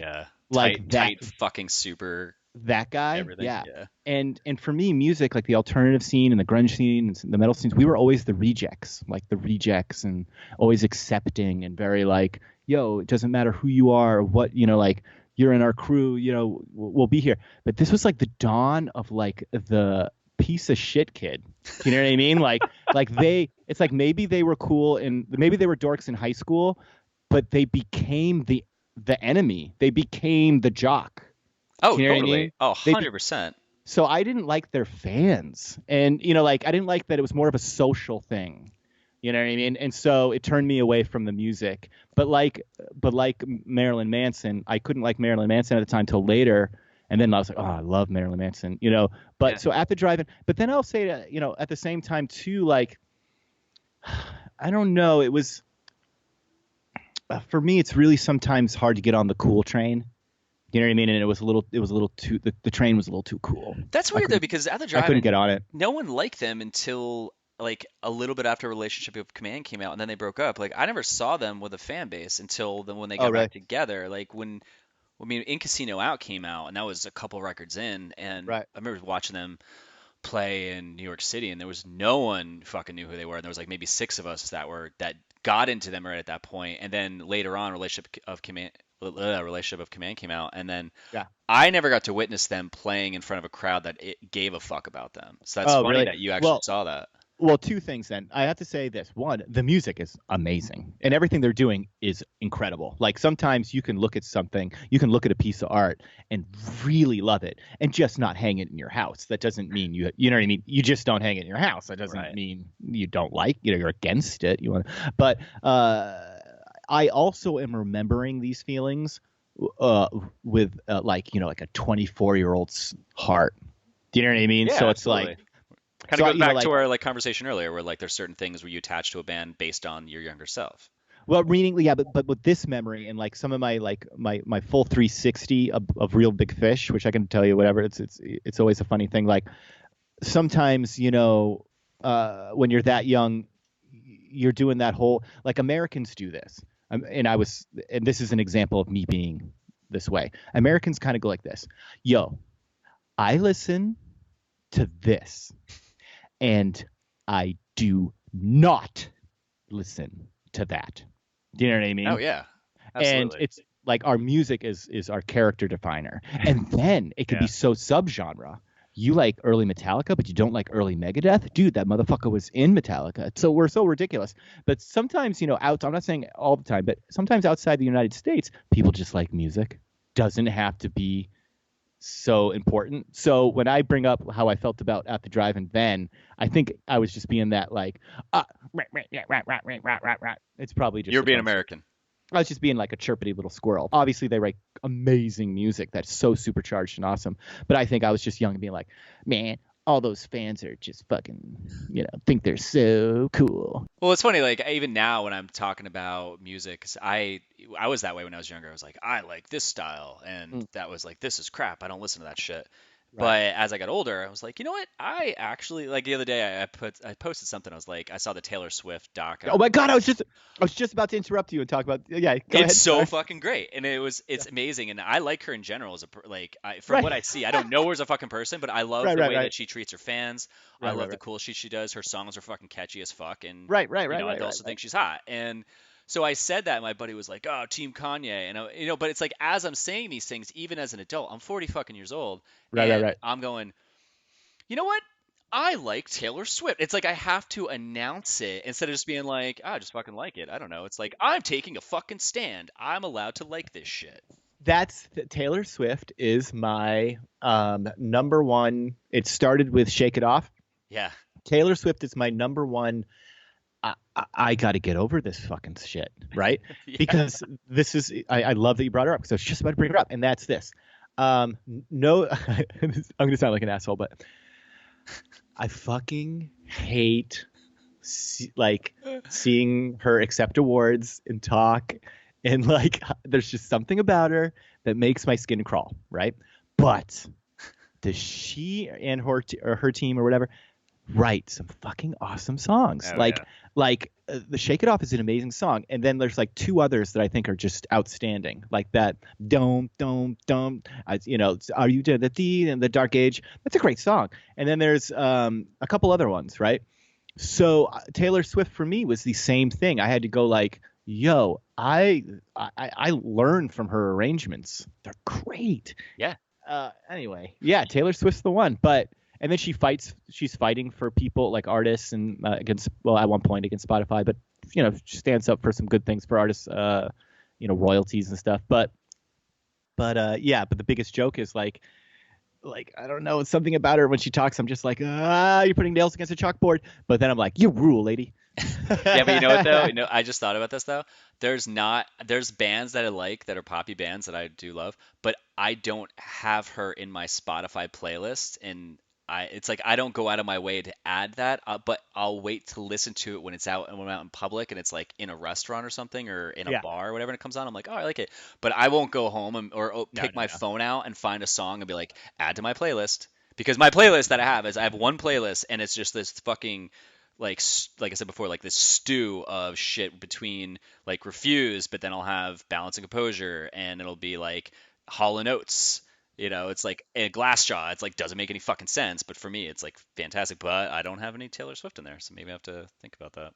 tight fucking super. That guy, everything, yeah. And for me, music, like the alternative scene and the grunge scene and the metal scenes, we were always the rejects, and always accepting and very like, yo, it doesn't matter who you are or what, like, you're in our crew, we'll be here. But this was like the dawn of like the piece of shit kid. You know what I mean? Like it's like maybe they were cool and maybe they were dorks in high school, but they became the enemy. They became the jock. Oh, you know totally. What I mean? 100%. So I didn't like their fans, and I didn't like that it was more of a social thing. You know what I mean? And so it turned me away from the music. But like Marilyn Manson, I couldn't like Marilyn Manson at the time till later. And then I was like, oh, I love Marilyn Manson, But so At the Drive-In, but then I'll say that, at the same time too, like, I don't know, it was for me, it's really sometimes hard to get on the cool train. You know what I mean? And it was a little too, the train was a little too cool. That's weird though, because At the Drive-In, I couldn't get on it. No one liked them until like a little bit after Relationship of Command came out, and then they broke up. Like, I never saw them with a fan base until when they got back together. Like when In Casino Out came out, and that was a couple records in, and I remember watching them play in New York City, and there was no one fucking knew who they were, and there was like maybe 6 of us that got into them right at that point. And then later on, Relationship of Command came out, and then I never got to witness them playing in front of a crowd that it gave a fuck about them. So that's funny that you actually saw that. Well, two things then. I have to say this. One, the music is amazing and everything they're doing is incredible. Like sometimes you can look at something, you can look at a piece of art and really love it and just not hang it in your house. That doesn't mean you know what I mean? You just don't hang it in your house. That doesn't mean you don't like, you're against it. But I also am remembering these feelings with like a 24-year-old's heart. Do you know what I mean? Yeah, so it's absolutely. like Kind of goes back to our conversation earlier, where like there's certain things where you attach to a band based on your younger self. Well, but with this memory and like some of my my full 360 of Real Big Fish, which I can tell you whatever. It's always a funny thing. Like sometimes when you're that young, you're doing that whole like Americans do this. And this is an example of me being this way. Americans kind of go like this. Yo, I listen to this. And I do not listen to that. Do you know what I mean? Oh yeah, absolutely. And it's like our music is our character definer, and then it can be so subgenre. You like early Metallica, but you don't like early Megadeth, dude. That motherfucker was in Metallica. So we're so ridiculous. But sometimes, I'm not saying all the time, but sometimes outside the United States, people just like music. Doesn't have to be so important. So when I bring up how I felt about At the Drive-In Then, I think I was just being that like, it's probably just you're being American. I was just being like a chirpity little squirrel. Obviously, they write amazing music that's so supercharged and awesome. But I think I was just young and being like, man, all those fans are just fucking, think they're so cool. Well, it's funny, like even now when I'm talking about music, 'cause I was that way when I was younger. I was like, I like this style, and that was like, this is crap. I don't listen to that shit. Right. But as I got older, I was like, you know what? I actually like the other day I posted something. I was like, I saw the Taylor Swift doc. Oh my God, I was just about to interrupt you and talk about go it's ahead. So fucking great, and it's amazing, and I like her in general as from what I see. I don't know her as a fucking person, but I love the way that she treats her fans. I love the cool shit she does. Her songs are fucking catchy as fuck, and I also think she's hot. And so I said that, and my buddy was like, "Oh, Team Kanye," and but it's like as I'm saying these things, even as an adult, I'm 40 fucking years old, right. I'm going, you know what? I like Taylor Swift. It's like I have to announce it instead of just being like, I just fucking like it. I don't know. It's like I'm taking a fucking stand. I'm allowed to like this shit. Taylor Swift is my number one. It started with Shake It Off. Yeah. Taylor Swift is my number one. I got to get over this fucking shit, right? Yeah. Because this is, I love that you brought her up because I was just about to bring her up, and that's this. No, I'm going to sound like an asshole, but I fucking hate seeing her accept awards and talk, and like there's just something about her that makes my skin crawl, right? But does she and her team or whatever write some fucking awesome songs? The Shake It Off is an amazing song, and then there's like two others that I think are just outstanding, like that Dome, are you dead at the and the Dark Age? That's a great song. And then there's a couple other ones, right? So Taylor Swift for me was the same thing. I had to go like, yo, I learned from her arrangements. They're great. Yeah. Anyway, yeah, Taylor Swift's the one, but. And then she's fighting for people like artists and at one point against Spotify, but she stands up for some good things for artists, royalties and stuff. But the biggest joke is like I don't know, it's something about her when she talks. I'm just like, you're putting nails against a chalkboard. But then I'm like, you rule, lady. Yeah, but you know what though? I just thought about this though. There's bands that I like that are poppy bands that I do love, but I don't have her in my Spotify playlist, and it's like I don't go out of my way to add that, but I'll wait to listen to it when I'm out in public and it's like in a restaurant or something or in a bar or whatever, and it comes on. I'm like, oh, I like it, but I won't go home or pick my phone out and find a song and be like, add to my playlist, because my playlist that I have one playlist and it's just this fucking like I said before, like this stew of shit between like Refuse, but then I'll have Balance and Composure, and it'll be like Hall & Oates. It's like a Glassjaw. It's like doesn't make any fucking sense, but for me, it's like fantastic. But I don't have any Taylor Swift in there, so maybe I have to think about that.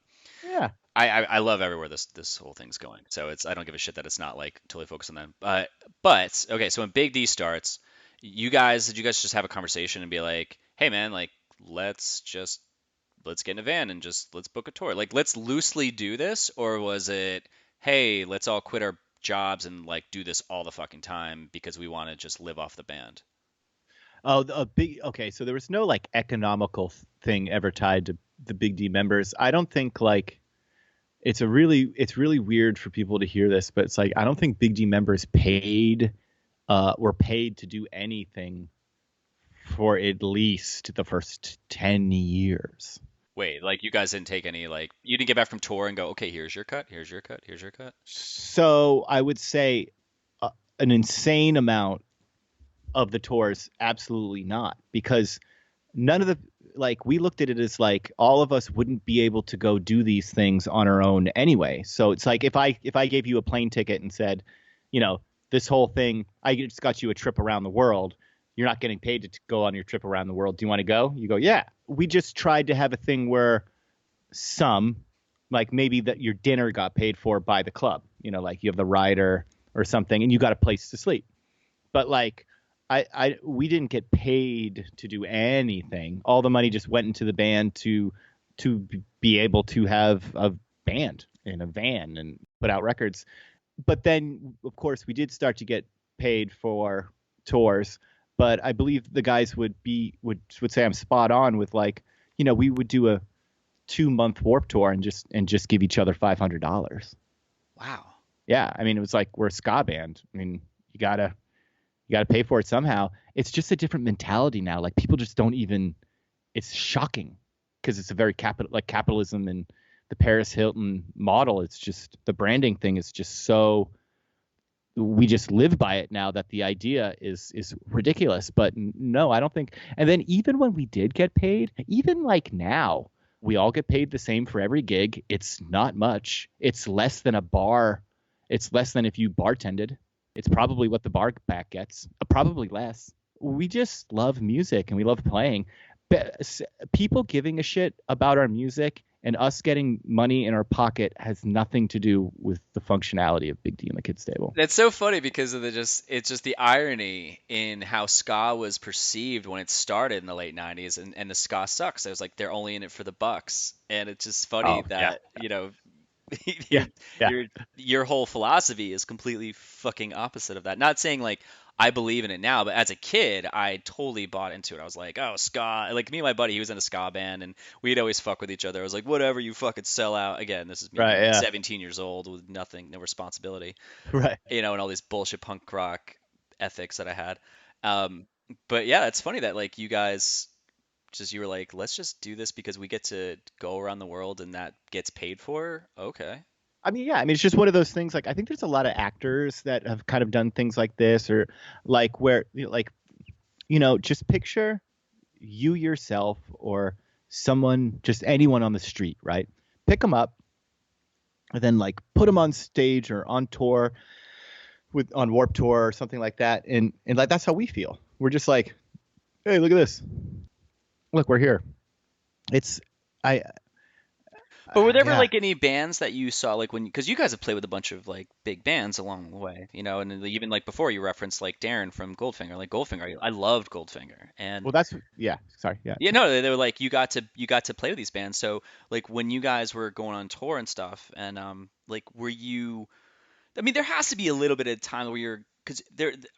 Yeah, I love everywhere this whole thing's going. So I don't give a shit that it's not like totally focused on them. But okay, so when Big D starts, did you guys just have a conversation and be like, hey man, like let's just let's get in a van and just let's book a tour. Like, let's loosely do this, or was it, hey, let's all quit our jobs and like do this all the fucking time because we want to just live off the band? Oh, a big okay. So there was no like economical thing ever tied to the Big D members. I don't think like it's really weird for people to hear this, but it's like I don't think Big D members were paid to do anything for at least the first 10 years. Wait, like you guys didn't take any, like you didn't get back from tour and go, okay, here's your cut, here's your cut, here's your cut. So I would say an insane amount of the tours, absolutely not, because none of the like we looked at it as like all of us wouldn't be able to go do these things on our own anyway. So it's like if I gave you a plane ticket and said, this whole thing, I just got you a trip around the world. You're not getting paid to go on your trip around the world. Do you want to go? You go, yeah. We just tried to have a thing where like maybe that your dinner got paid for by the club, like you have the rider or something and you got a place to sleep. But like, we didn't get paid to do anything. All the money just went into the band to be able to have a band in a van and put out records. But then, of course, we did start to get paid for tours. But I believe the guys would say I'm spot on with like, we would do a 2-month Warped Tour and just give each other $500. Wow. Yeah, I mean, it was like we're a ska band. I mean, you gotta pay for it somehow. It's just a different mentality now. Like people just don't even. It's shocking because it's a very capitalism and the Paris Hilton model. It's just the branding thing is just so. We just live by it now that the idea is ridiculous. But no, I don't think. And then even when we did get paid, even like now, we all get paid the same for every gig. It's not much. It's less than a bar. It's less than if you bartended. It's probably what the bar back gets, probably less. We just love music and we love playing. People giving a shit about our music and us getting money in our pocket has nothing to do with the functionality of Big D and the Kids Table. That's so funny because of it's just the irony in how ska was perceived when it started in the late 90s and the ska sucks. It was like they're only in it for the bucks. And it's just funny that, your whole philosophy is completely fucking opposite of that. Not saying like I believe in it now, but as a kid, I totally bought into it. I was like, oh, ska. Like me and my buddy, he was in a ska band, and we'd always fuck with each other. I was like, whatever, you fucking sell out. Again, this is me, Right, yeah. 17 years old with nothing, no responsibility, Right. and all these bullshit punk rock ethics that I had. But yeah, it's funny that like you guys you were like, let's just do this because we get to go around the world and that gets paid for. Okay. I mean, yeah. I mean, it's just one of those things. Like, I think there's a lot of actors that have kind of done things like this, or like where, just picture you yourself or someone, just anyone on the street, right? Pick them up, and then like put them on stage or on tour on Warped Tour or something like that, and like that's how we feel. We're just like, hey, look at this. Look, we're here. But were there ever like any bands that you saw like because you guys have played with a bunch of like big bands along the way, and even like before you referenced like Darren from Goldfinger, like Goldfinger, I loved Goldfinger, and well, sorry, yeah. Yeah, no, they were like you got to play with these bands, so like when you guys were going on tour and stuff, and like were you? I mean, there has to be a little bit of time where you're because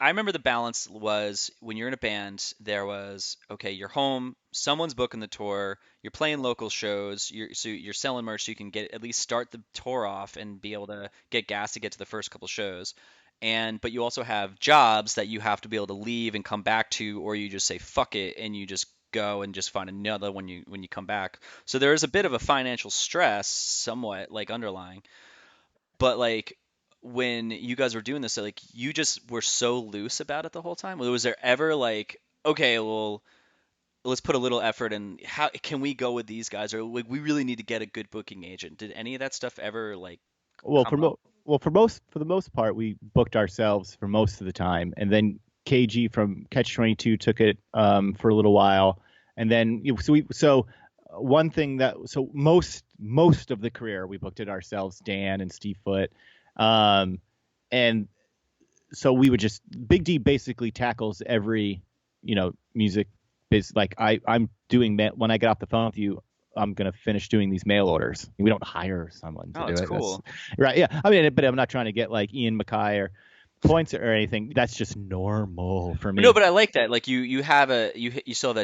I remember the balance was when you're in a band, there was okay, you're home, someone's booking the tour, you're playing local shows, you're selling merch, so you can at least start the tour off and be able to get gas to get to the first couple shows, but you also have jobs that you have to be able to leave and come back to, or you just say fuck it and you just go and just find another when you come back. So there is a bit of a financial stress, somewhat like underlying, but like when you guys were doing this, like you just were so loose about it the whole time? Was there ever like, okay, well, let's put a little effort in how can we go with these guys, or like we really need to get a good booking agent? Did any of that stuff ever like for the most part, we booked ourselves for most of the time, and then KG from Catch 22 took it for a little while, and then one thing that most of the career we booked it ourselves, Dan and Steve Foote. And so we would just Big D basically tackles every, music biz. Like I'm doing that when I get off the phone with you, I'm going to finish doing these mail orders. We don't hire someone to Oh, do that's it. cool. Right. Yeah. I mean, but I'm not trying to get like Ian MacKay or points or anything. That's just normal for No, me. but I like that. Like you still have that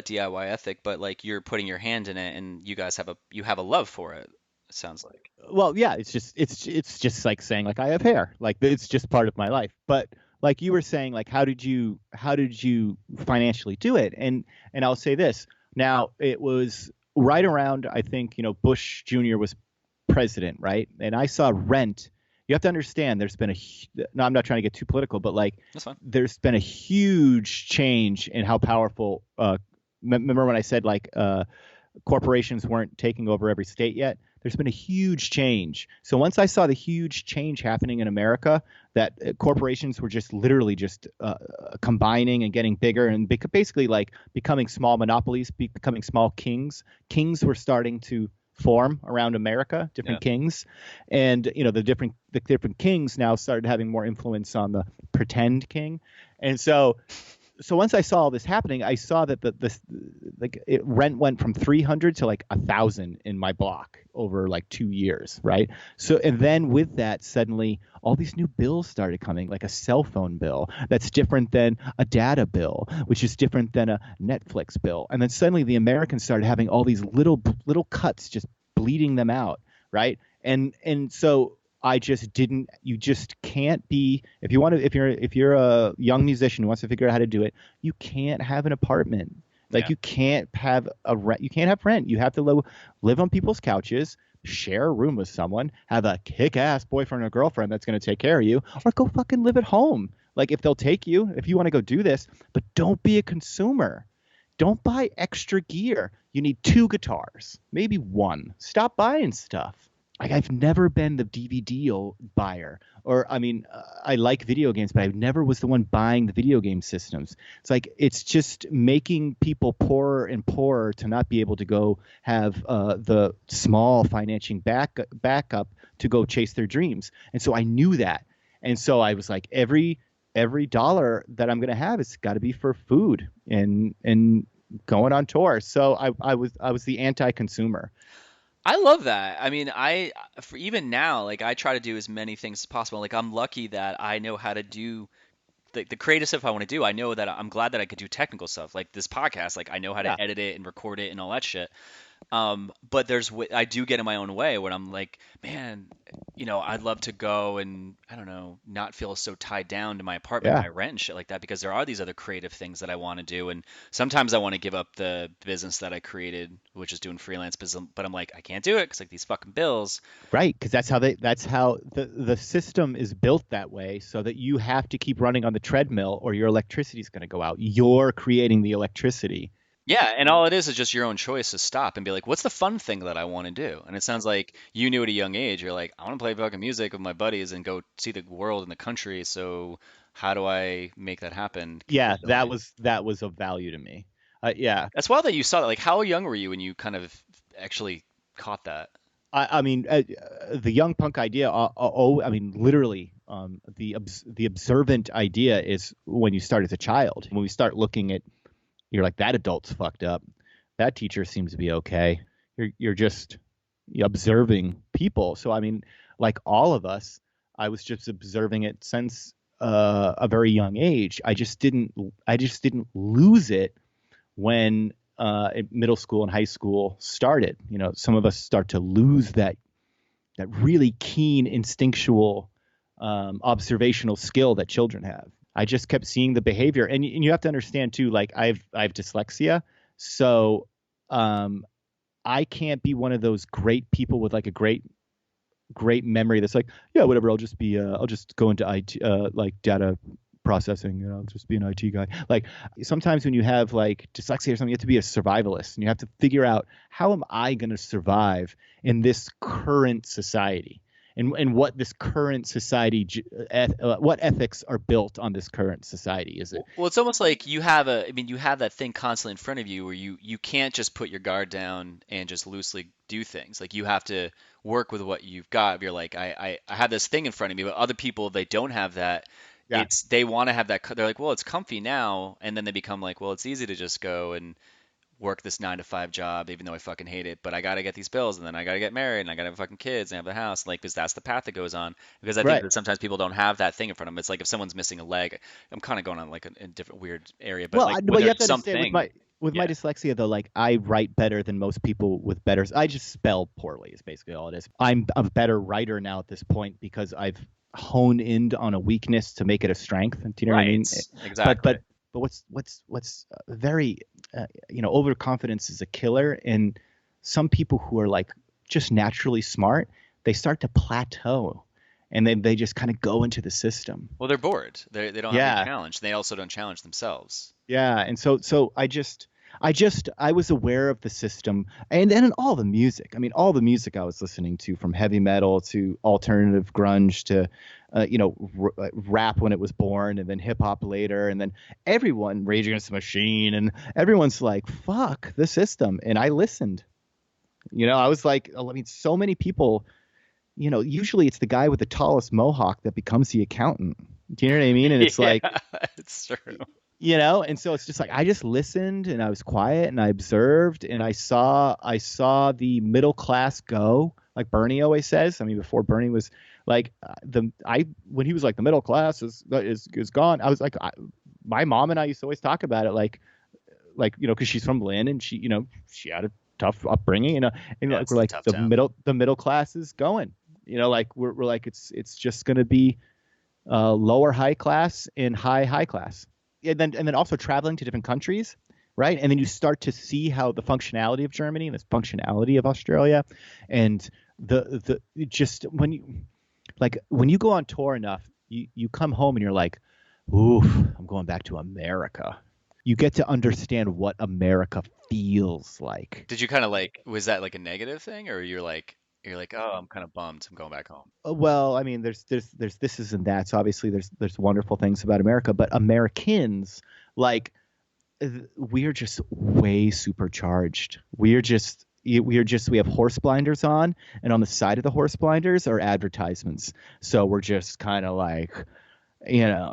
DIY ethic, but like you're putting your hand in it, and you guys have a love for it. It sounds like. Well, yeah, it's just like saying like I have hair. Like it's just part of my life. But like you were saying, like how did you financially do it? And I'll say this. Now, it was right around, I think, Bush Jr. was president, right? And I saw rent. You have to understand there's been no, I'm not trying to get too political, but like That's fine. there's been a huge change in how powerful remember when I said like corporations weren't taking over every state yet? There's been a huge change. So once I saw the huge change happening in America, that corporations were just literally just combining and getting bigger and basically like becoming small monopolies, becoming small kings. Kings were starting to form around America, different kings, and the different kings now started having more influence on the pretend king, and so once I saw all this happening, I saw that rent went from 300 to like 1,000 in my block over like 2 years, right? So and then with that, suddenly all these new bills started coming, like a cell phone bill that's different than a data bill, which is different than a Netflix bill, and then suddenly the Americans started having all these little cuts just bleeding them out, right? And so I just didn't. You just can't be if you want to. If you're a young musician who wants to figure out how to do it, you can't have an apartment. Like you can't have a rent. You can't have rent. You have to live on people's couches, share a room with someone, have a kick-ass boyfriend or girlfriend that's going to take care of you, or go fucking live at home. Like if they'll take you, if you want to go do this, but don't be a consumer. Don't buy extra gear. You need 2 guitars, maybe 1. Stop buying stuff. Like I've never been the DVD buyer, or I mean, I like video games, but I never was the one buying the video game systems. It's like it's just making people poorer and poorer to not be able to go have the small financing backup to go chase their dreams. And so I knew that, and so I was like, every dollar that I'm going to have, it's got to be for food and going on tour. So I was the anti-consumer. I love that. I mean, for even now, like I try to do as many things as possible. Like I'm lucky that I know how to do the creative stuff I want to do. I know that I'm glad that I could do technical stuff like this podcast. Like I know how to edit it and record it and all that shit. But I do get in my own way when I'm like, man, I'd love to go and I don't know, not feel so tied down to my apartment, my rent and shit like that, because there are these other creative things that I want to do, and sometimes I want to give up the business that I created, which is doing freelance business, but I'm like, I can't do it because like these fucking bills. Right, because that's how the system is built that way, so that you have to keep running on the treadmill or your electricity is going to go out. You're creating the electricity. Yeah, and all it is just your own choice to stop and be like, what's the fun thing that I want to do? And it sounds like you knew at a young age, you're like, I want to play fucking music with my buddies and go see the world and the country. So how do I make that happen? Yeah, that was of value to me. Yeah. That's wild that you saw that. Like, how young were you when you kind of actually caught that? I mean, the young punk idea. I mean, literally, the observant idea is when you start as a child. When we start looking at, you're like, that adult's fucked up. That teacher seems to be okay. You're just observing people. So I mean, like all of us, I was just observing it since a very young age. I just didn't lose it when middle school and high school started. Some of us start to lose that really keen instinctual observational skill that children have. I just kept seeing the behavior, and you have to understand too. Like I have dyslexia, so I can't be one of those great people with like a great memory that's like, yeah, whatever. I'll just go into IT, like data processing. I'll just be an IT guy. Like sometimes when you have like dyslexia or something, you have to be a survivalist, and you have to figure out, how am I going to survive in this current society? And what this current society, what ethics are built on this current society? Is it? Well, it's almost like you have that thing constantly in front of you where you can't just put your guard down and just loosely do things. Like you have to work with what you've got. If you're like, I have this thing in front of me, but other people, they don't have that. Yeah. They want to have that. They're like, well, it's comfy now, and then they become like, well, it's easy to just go and work this 9 to 5 job, even though I fucking hate it, but I gotta get these bills, and then I gotta get married, and I gotta have fucking kids, and have a house, like, because that's the path that goes on. Because I think Right. that sometimes people don't have that thing in front of them. It's like if someone's missing a leg, I'm kind of going on like a different weird area, but Well, like when but you have there's to understand something, with my yeah, dyslexia though, like I write better than most people with better. I just spell poorly is basically all it is. I'm a better writer now at this point because I've honed in on a weakness to make it a strength. Do you know what I mean? right, But exactly. but but what's very overconfidence is a killer, and some people who are like just naturally smart, they start to plateau, and then they just kind of go into the system. Well, they're bored. They don't have any Yeah. challenge. They also don't challenge themselves. Yeah, and so I was aware of the system, and then all the music. I mean, all the music I was listening to, from heavy metal to alternative grunge to rap when it was born, and then hip hop later, and then everyone, Rage Against the Machine, and everyone's like, "Fuck the system," and I listened. I was like, I mean, so many people. Usually it's the guy with the tallest mohawk that becomes the accountant. Do you know what I mean? And it's Yeah, like, it's true. and so it's just like I just listened and I was quiet and I observed and I saw the middle class go, like Bernie always says. I mean, before Bernie was like when he was like the middle class is gone. I was like, my mom and I used to always talk about it, like because she's from Lynn and she had a tough upbringing, and Yeah, like it's we're a like tough the town. middle class is going, like we're like it's just gonna be lower high class and high class. And then also traveling to different countries, right? And then you start to see how the functionality of Germany and the functionality of Australia, and the just when you go on tour enough, you come home and you're like, oof, I'm going back to America. You get to understand what America feels like. Did you kind of like, was that like a negative thing, or you're like, oh, I'm kind of bummed. I'm going back home. Well, I mean, there's this and that. So obviously, there's wonderful things about America, but Americans, like, we are just way supercharged. We have horse blinders on, and on the side of the horse blinders are advertisements. So we're just kind of like,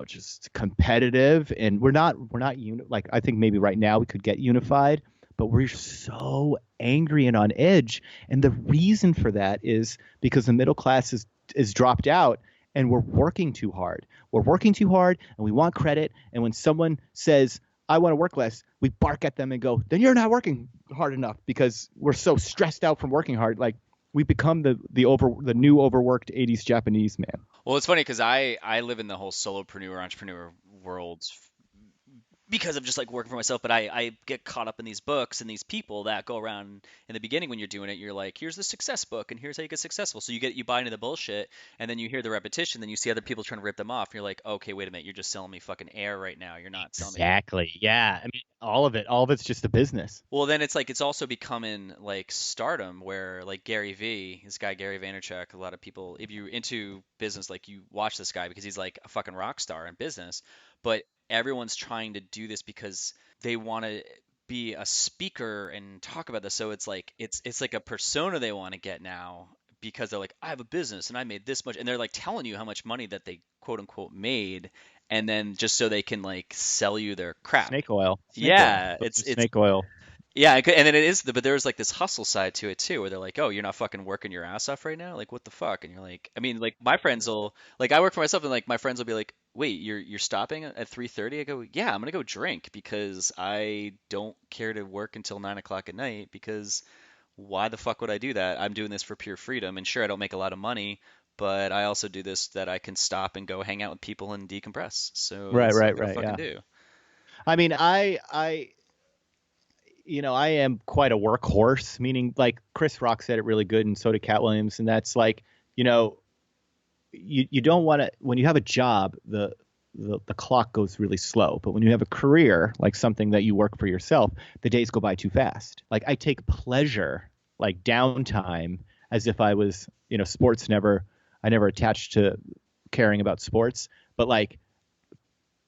just competitive, and like, I think maybe right now we could get unified, but we're so angry and on edge. And the reason for that is because the middle class is dropped out, and we're working too hard. We're working too hard, and we want credit. And when someone says, I want to work less, we bark at them and go, then you're not working hard enough, because we're so stressed out from working hard. Like, we become the new overworked 80s Japanese man. Well, it's funny because I live in the whole solopreneur entrepreneur world because of just like working for myself, but I get caught up in these books and these people that go around in the beginning when you're doing it. You're like, here's the success book and here's how you get successful. So you buy into the bullshit, and then you hear the repetition, then you see other people trying to rip them off, and you're like, okay, wait a minute, you're just selling me fucking air right now. You're not selling me. Exactly. Yeah. I mean, all of it's just a business. Well, then it's like it's also becoming like stardom, where like Gary V, this guy Gary Vaynerchuk, a lot of people, if you're into business, like you watch this guy because he's like a fucking rock star in business, but everyone's trying to do this because they want to be a speaker and talk about this. So it's like it's like a persona they want to get now, because they're like, I have a business and I made this much, and they're like telling you how much money that they quote unquote made, and then just so they can like sell you their crap. Snake oil. Snake oil. Yeah, Let's do it's snake oil. yeah, and then it is but there's like this hustle side to it too, where they're like, "Oh, you're not fucking working your ass off right now? Like, what the fuck?" And you're like, I mean, like my friends will like I work for myself, and like my friends will be like, "Wait, you're stopping at 3:30?" I go, "Yeah, I'm gonna go drink because I don't care to work until 9 o'clock at night, because why the fuck would I do that? I'm doing this for pure freedom, and sure, I don't make a lot of money." But I also do this that I can stop and go hang out with people and decompress. So Right, that's what I'm right, gonna right. fucking Yeah. do. I mean, I am quite a workhorse, meaning like Chris Rock said it really good, and so did Cat Williams, and that's like, you know, you don't want to, when you have a job, the clock goes really slow, but when you have a career, like something that you work for yourself, the days go by too fast. Like, I take pleasure, like downtime, as if I was, I never attached to caring about sports, but like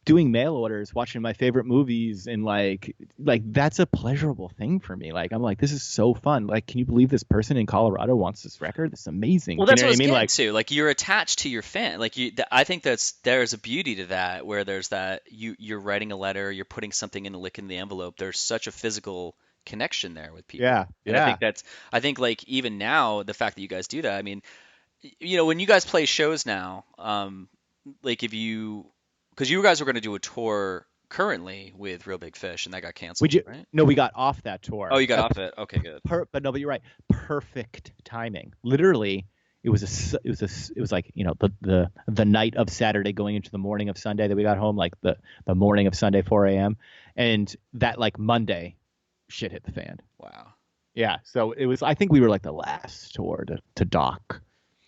doing mail orders, watching my favorite movies, and like that's a pleasurable thing for me. Like, I'm like, this is so fun. Like, can you believe this person in Colorado wants this record? This is amazing. Well, Do you that's know what I what I was mean? getting Like, to. Like you're attached to your fan. Like I think there's a beauty to that, where there's that you're writing a letter, you're putting something in the lick in the envelope. There's such a physical connection there with people. Yeah, And I yeah. think I think like even now, the fact that you guys do that, I mean, when you guys play shows now, like if you, because you guys were going to do a tour currently with Real Big Fish and that got We canceled, ju- right? no, we got off that Oh, tour. you got off it. Okay, good. But no, but you're right. Perfect timing. Literally, it was like the night of Saturday going into the morning of Sunday that we got home, like the morning of Sunday 4 a.m. And that like Monday, shit hit the fan. Wow. Yeah. So it was. I think we were like the last tour to dock.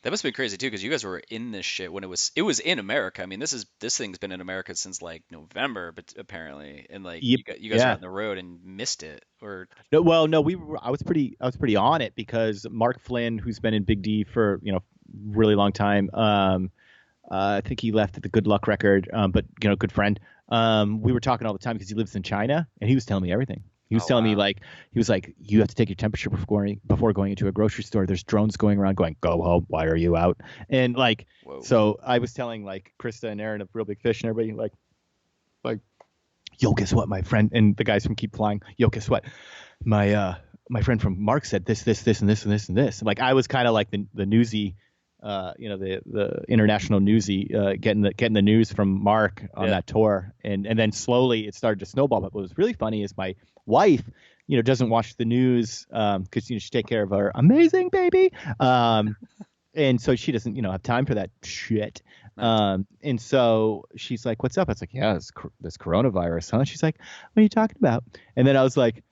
That must have been crazy too, because you guys were in this shit when it was in America. I mean, this thing's been in America since like November, but apparently, and like Yep. you guys are Yeah. out on the road and missed it, or No, well, no, I was pretty on it because Mark Flynn, who's been in Big D for really long time. I think he left at the Good Luck record, but good friend. We were talking all the time because he lives in China, and he was telling me everything. He was Oh, telling me wow. he was like, you have to take your temperature before going into a grocery store. There's drones going around going, go home. Why are you out? And like, Whoa. so I was telling like Krista and Aaron of Real Big Fish and everybody like, yo, guess what, my friend, and the guys from Keep Flying, yo, guess what, my friend from Mark said this, and this, and this, and this. Like I was kind of like the newsy, the international newsy, getting the news from Mark on Yeah. that tour, and then slowly it started to snowball. But what was really funny is my wife, doesn't watch the news because she take care of her amazing baby, and so she doesn't have time for that shit. Nice. And so she's like, "What's up?" I was like, "Yeah, this coronavirus, huh?" She's like, "What are you talking about?" And then I was like,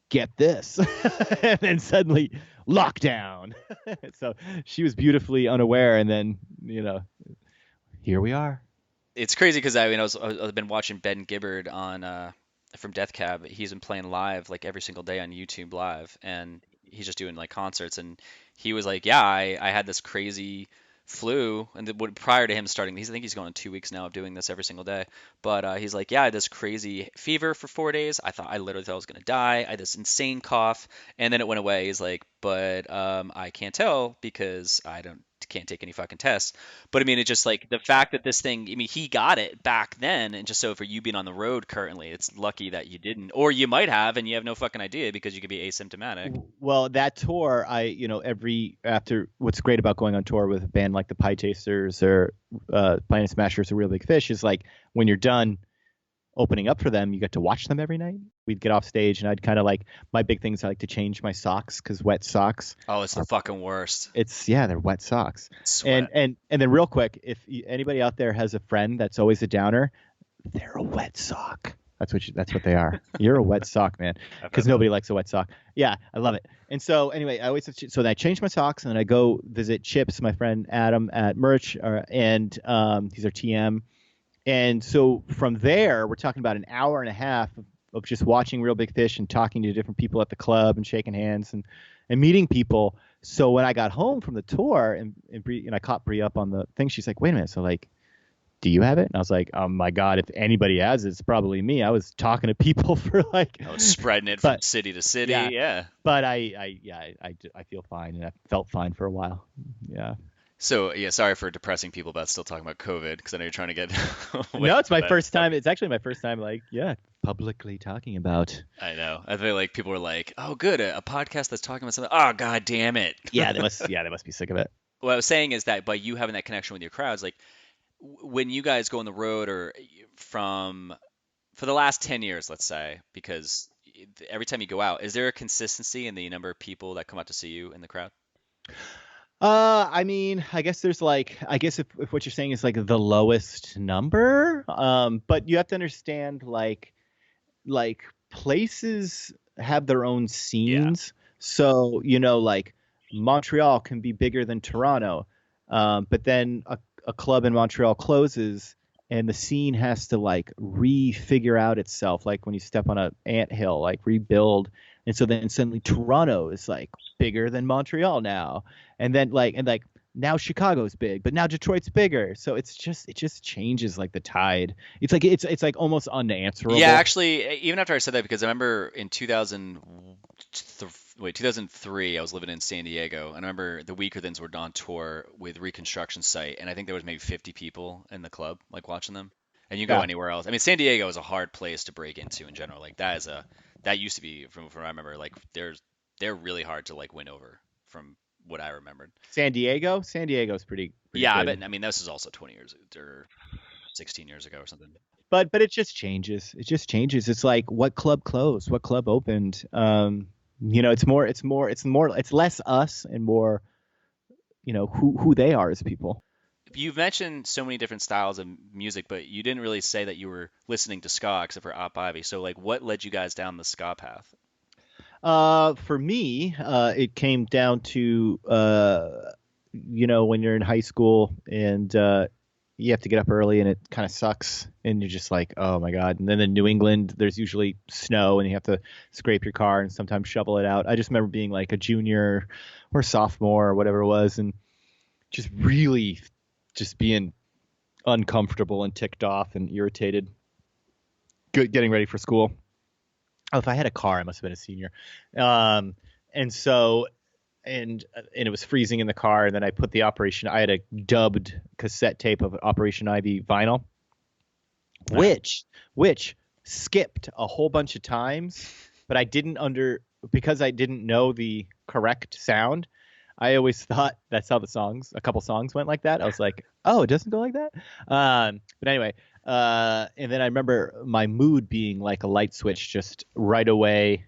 "Get this," and then suddenly lockdown. So she was beautifully unaware, and then here we are. It's crazy because I've been watching Ben Gibbard on from Death Cab. He's been playing live like every single day on YouTube Live, and he's just doing like concerts. And he was like, "Yeah, I had this crazy flu," and prior to him starting, I think he's going on 2 weeks now of doing this every single day. But he's like, "Yeah, I had this crazy fever for 4 days. I literally thought I was gonna die. I had this insane cough, and then it went away." He's like, "But I can't tell because I don't." Can't take any fucking tests. But I mean, it's just like the fact that this thing, I mean, he got it back then. And just so for you being on the road currently, it's lucky that you didn't. Or you might have, and you have no fucking idea because you could be asymptomatic. Well, that tour, after what's great about going on tour with a band like the Pie Tasters or Planet Smashers or Real Big Fish is like when you're done opening up for them, you get to watch them every night. We'd get off stage, and I'd kind of like my big things. I like to change my socks because wet socks. Oh, it's the fucking worst. They're wet socks. Sweat. And then real quick, if anybody out there has a friend that's always a downer, they're a wet sock. That's what they are. You're a wet sock, man. Because nobody likes a wet sock. Yeah, I love it. And so anyway, I change my socks, and then I go visit Chips, my friend Adam at Merch, and he's our TM. And so from there, we're talking about an hour and a half of just watching Real Big Fish and talking to different people at the club and shaking hands and meeting people. So when I got home from the tour and I caught Brie up on the thing, she's like, "Wait a minute, so like, do you have it?" And I was like, "Oh my God, if anybody has it, it's probably me." I was talking to people for like, I was spreading it from city to city. Yeah. But I feel fine, and I felt fine for a while. Yeah. So yeah, sorry for depressing people about still talking about COVID because I know you're trying to get. No, it's my first time. It's actually my first time, like, publicly talking about. I know. I feel like people were like, "Oh, good, a podcast that's talking about something." Oh, God damn it. Yeah, they must be sick of it. What I was saying is that by you having that connection with your crowds, like when you guys go on the road or for the last 10 years, let's say, because every time you go out, is there a consistency in the number of people that come out to see you in the crowd? I mean, I guess there's like, I guess if what you're saying is like the lowest number, but you have to understand like places have their own scenes. So, like Montreal can be bigger than Toronto. But then a club in Montreal closes and the scene has to like refigure out itself. Like when you step on an anthill, like rebuild. And so then suddenly Toronto is like bigger than Montreal now. And then like now Chicago's big, but now Detroit's bigger. So it just changes like the tide. It's like almost unanswerable. Yeah, actually, even after I said that, because I remember in 2003, I was living in San Diego, and I remember the Weakerthans were on tour with Reconstruction Site, and I think there was maybe 50 people in the club, like watching them. And you go Yeah. anywhere else. I mean, San Diego is a hard place to break into in general. Like that used to be from what I remember. Like they're really hard to like win over from what I remembered. San Diego's pretty Yeah, I good. bet. I mean, this is also 20 years or 16 years ago or something. But it just changes. It just changes. It's like what club closed, what club opened. It's less us and more, who they are as people. You've mentioned so many different styles of music, but you didn't really say that you were listening to ska except for Op Ivy. So like, what led you guys down the ska path? For me, it came down to, when you're in high school and you have to get up early and it kind of sucks and you're just like, oh my God. And then in New England, there's usually snow and you have to scrape your car and sometimes shovel it out. I just remember being like a junior or sophomore or whatever it was and just really just being uncomfortable and ticked off and irritated, getting ready for school. Oh, if I had a car, I must have been a senior. And it was freezing in the car. And then I had a dubbed cassette tape of Operation Ivy vinyl, which skipped a whole bunch of times, but because I didn't know the correct sound. I always thought that's how a couple songs went like that. I was like, oh, it doesn't go like that. But anyway, and then I remember my mood being like a light switch just right away,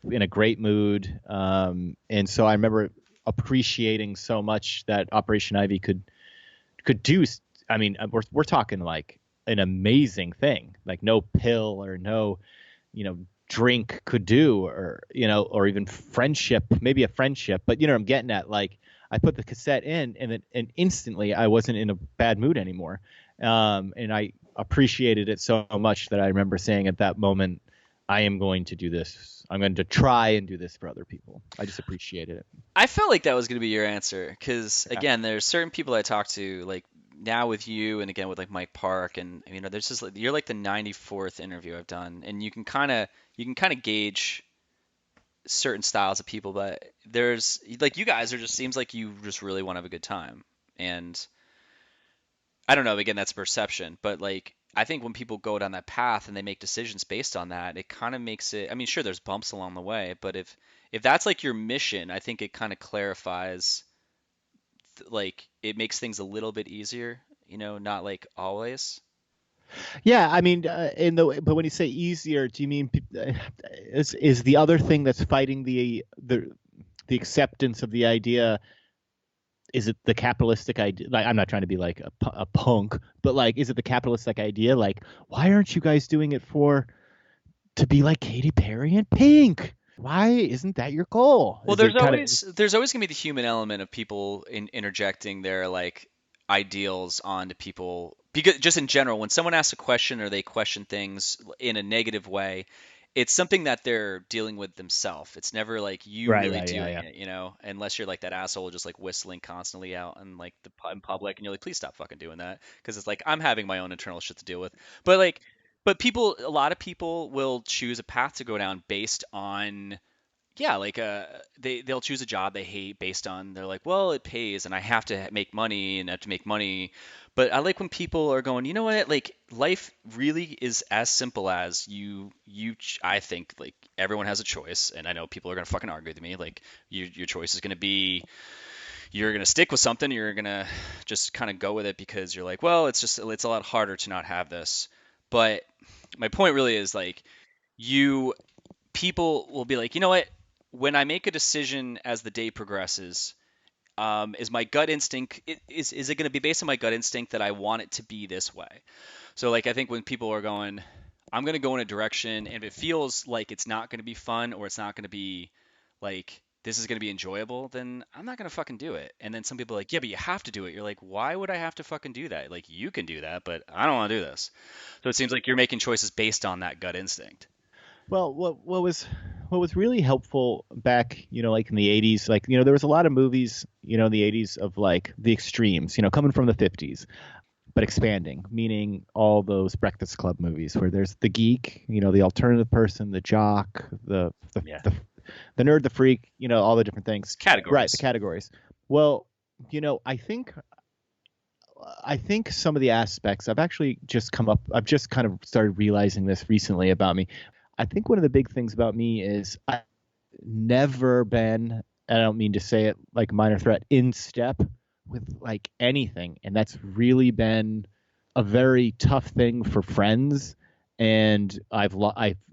in a great mood. And so I remember appreciating so much that Operation Ivy could do. I mean, we're talking like an amazing thing, like no pill or no, drink could do, or even friendship, maybe a friendship, but I'm getting at, like, I put the cassette in and instantly I wasn't in a bad mood anymore. And I appreciated it so much that I remember saying at that moment, I am going to do this. I'm going to try and do this for other people. I just appreciated it. I felt like that was going to be your answer because, again, there's certain people I talk to, like now with you and again with like Mike Park, and there's just like, you're like the 94th interview I've done, and you can kind of gauge certain styles of people, but there's like you guys seems like you just really want to have a good time, and I don't know, again, that's perception, but like I think when people go down that path and they make decisions based on that, it kind of makes it, I mean, sure, there's bumps along the way, but if that's like your mission, I think it kind of clarifies, like it makes things a little bit easier, not like always. Yeah, I mean, but when you say easier, do you mean is the other thing that's fighting the acceptance of the idea? Is it the capitalistic idea? Like, I'm not trying to be like a punk, but like, is it the capitalistic idea? Like, why aren't you guys doing it to be like Katy Perry and Pink? Why isn't that your goal? Well, there's always gonna be the human element of people interjecting their like ideals onto people, because just in general, when someone asks a question or they question things in a negative way, it's something that they're dealing with themselves. It's never like you really doing it, unless you're like that asshole just like whistling constantly out in like in public, and you're like, please stop fucking doing that, because it's like I'm having my own internal shit to deal with. But a lot of people will choose a path to go down based on, yeah, like they'll choose a job they hate based on, they're like, well, it pays and I have to make money and I have to make money. But I like when people are going, you know what, like life really is as simple as I think like everyone has a choice, and I know people are gonna fucking argue with me, like your choice is gonna be, you're gonna stick with something, you're gonna just kind of go with it because you're like, well, it's a lot harder to not have this. But my point really is like, people will be like, you know what, when I make a decision as the day progresses, is my gut instinct, is it going to be based on my gut instinct that I want it to be this way? So like I think when people are going, I'm going to go in a direction, and if it feels like it's not going to be fun, or it's not going to be like this is going to be enjoyable, then I'm not going to fucking do it. And then some people are like, yeah, but you have to do it. You're like, why would I have to fucking do that? Like, you can do that, but I don't want to do this. So it seems like you're making choices based on that gut instinct. Well, what was really helpful back, like in the 80s, like, there was a lot of movies, in the 80s of like the extremes, coming from the 50s, but expanding, meaning all those Breakfast Club movies where there's the geek, the alternative person, the jock, the nerd, the freak, all the different things. Categories. Right, the categories. Well, I think some of the aspects I've just kind of started realizing this recently about me. I think one of the big things about me is I've never been, I don't mean to say it like minor threat, in step with like anything. And that's really been a very tough thing for friends. And I've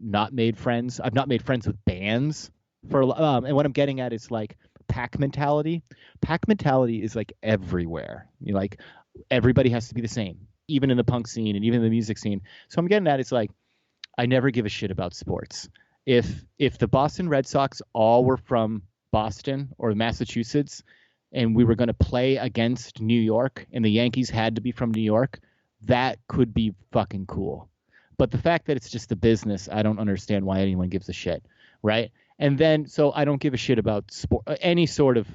not made friends. I've not made friends with bands and what I'm getting at is like pack mentality. Pack mentality is like everywhere. Like everybody has to be the same, even in the punk scene and even in the music scene. So I'm getting at it's like I never give a shit about sports. If the Boston Red Sox all were from Boston or Massachusetts and we were going to play against New York and the Yankees had to be from New York, that could be fucking cool. But the fact that it's just a business, I don't understand why anyone gives a shit, right? And then, so I don't give a shit about any sort of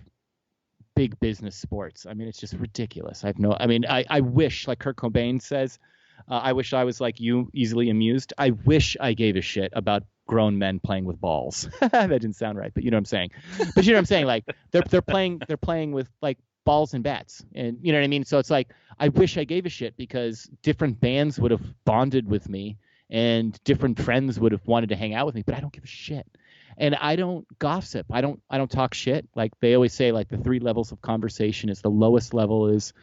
big business sports. I mean, it's just ridiculous. I wish, like Kurt Cobain says, I wish I was like you, easily amused. I wish I gave a shit about grown men playing with balls. That didn't sound right, but you know what I'm saying. But you know what I'm saying? Like they're playing with like balls and bats, and you know what I mean. So it's like I wish I gave a shit because different bands would have bonded with me, and different friends would have wanted to hang out with me. But I don't give a shit, and I don't gossip. I don't talk shit. Like they always say, like the 3 levels of conversation is the lowest level is,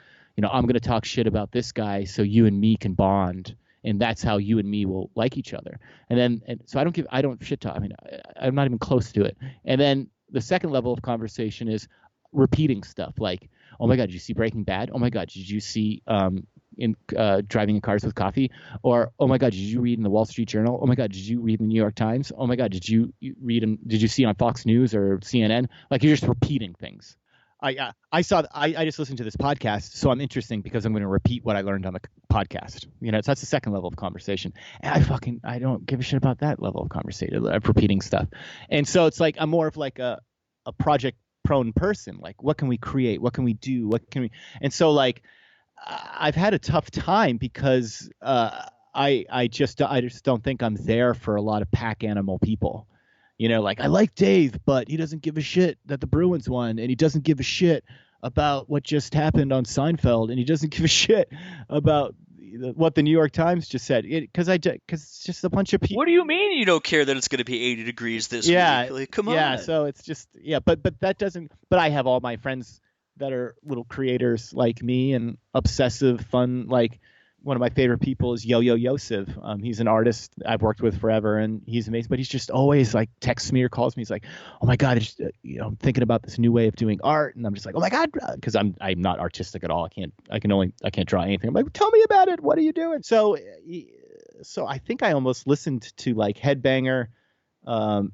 I'm going to talk shit about this guy so you and me can bond. And that's how you and me will like each other. And so I don't shit talk. I mean, I'm not even close to it. And then the second level of conversation is repeating stuff like, oh my God, did you see Breaking Bad? Oh my God, did you see Driving in Cars with Coffee? Or, oh my God, did you read in the Wall Street Journal? Oh my God, did you read in the New York Times? Oh my God, did you see on Fox News or CNN? Like you're just repeating things. I just listened to this podcast, so I'm interesting because I'm going to repeat what I learned on the podcast. So that's the second level of conversation. And I don't give a shit about that level of conversation, of repeating stuff. And so it's like I'm more of like a project prone person. Like, what can we create? What can we do? What can we? And so like I've had a tough time because I just don't think I'm there for a lot of pack animal people. Like I like Dave, but he doesn't give a shit that the Bruins won, and he doesn't give a shit about what just happened on Seinfeld, and he doesn't give a shit about what the New York Times just said. Because it's just a bunch of people. What do you mean you don't care that it's going to be 80 degrees this week? Like, come on. Yeah, so it's just but that doesn't. But I have all my friends that are little creators like me and obsessive fun like. One of my favorite people is Yo-Yo Yosef. He's an artist I've worked with forever, and he's amazing. But he's just always like texts me or calls me. He's like, "Oh my God, I'm thinking about this new way of doing art," and I'm just like, "Oh my God," because I'm not artistic at all. I can't draw anything. I'm like, "Tell me about it. What are you doing?" So I think I almost listened to like Headbanger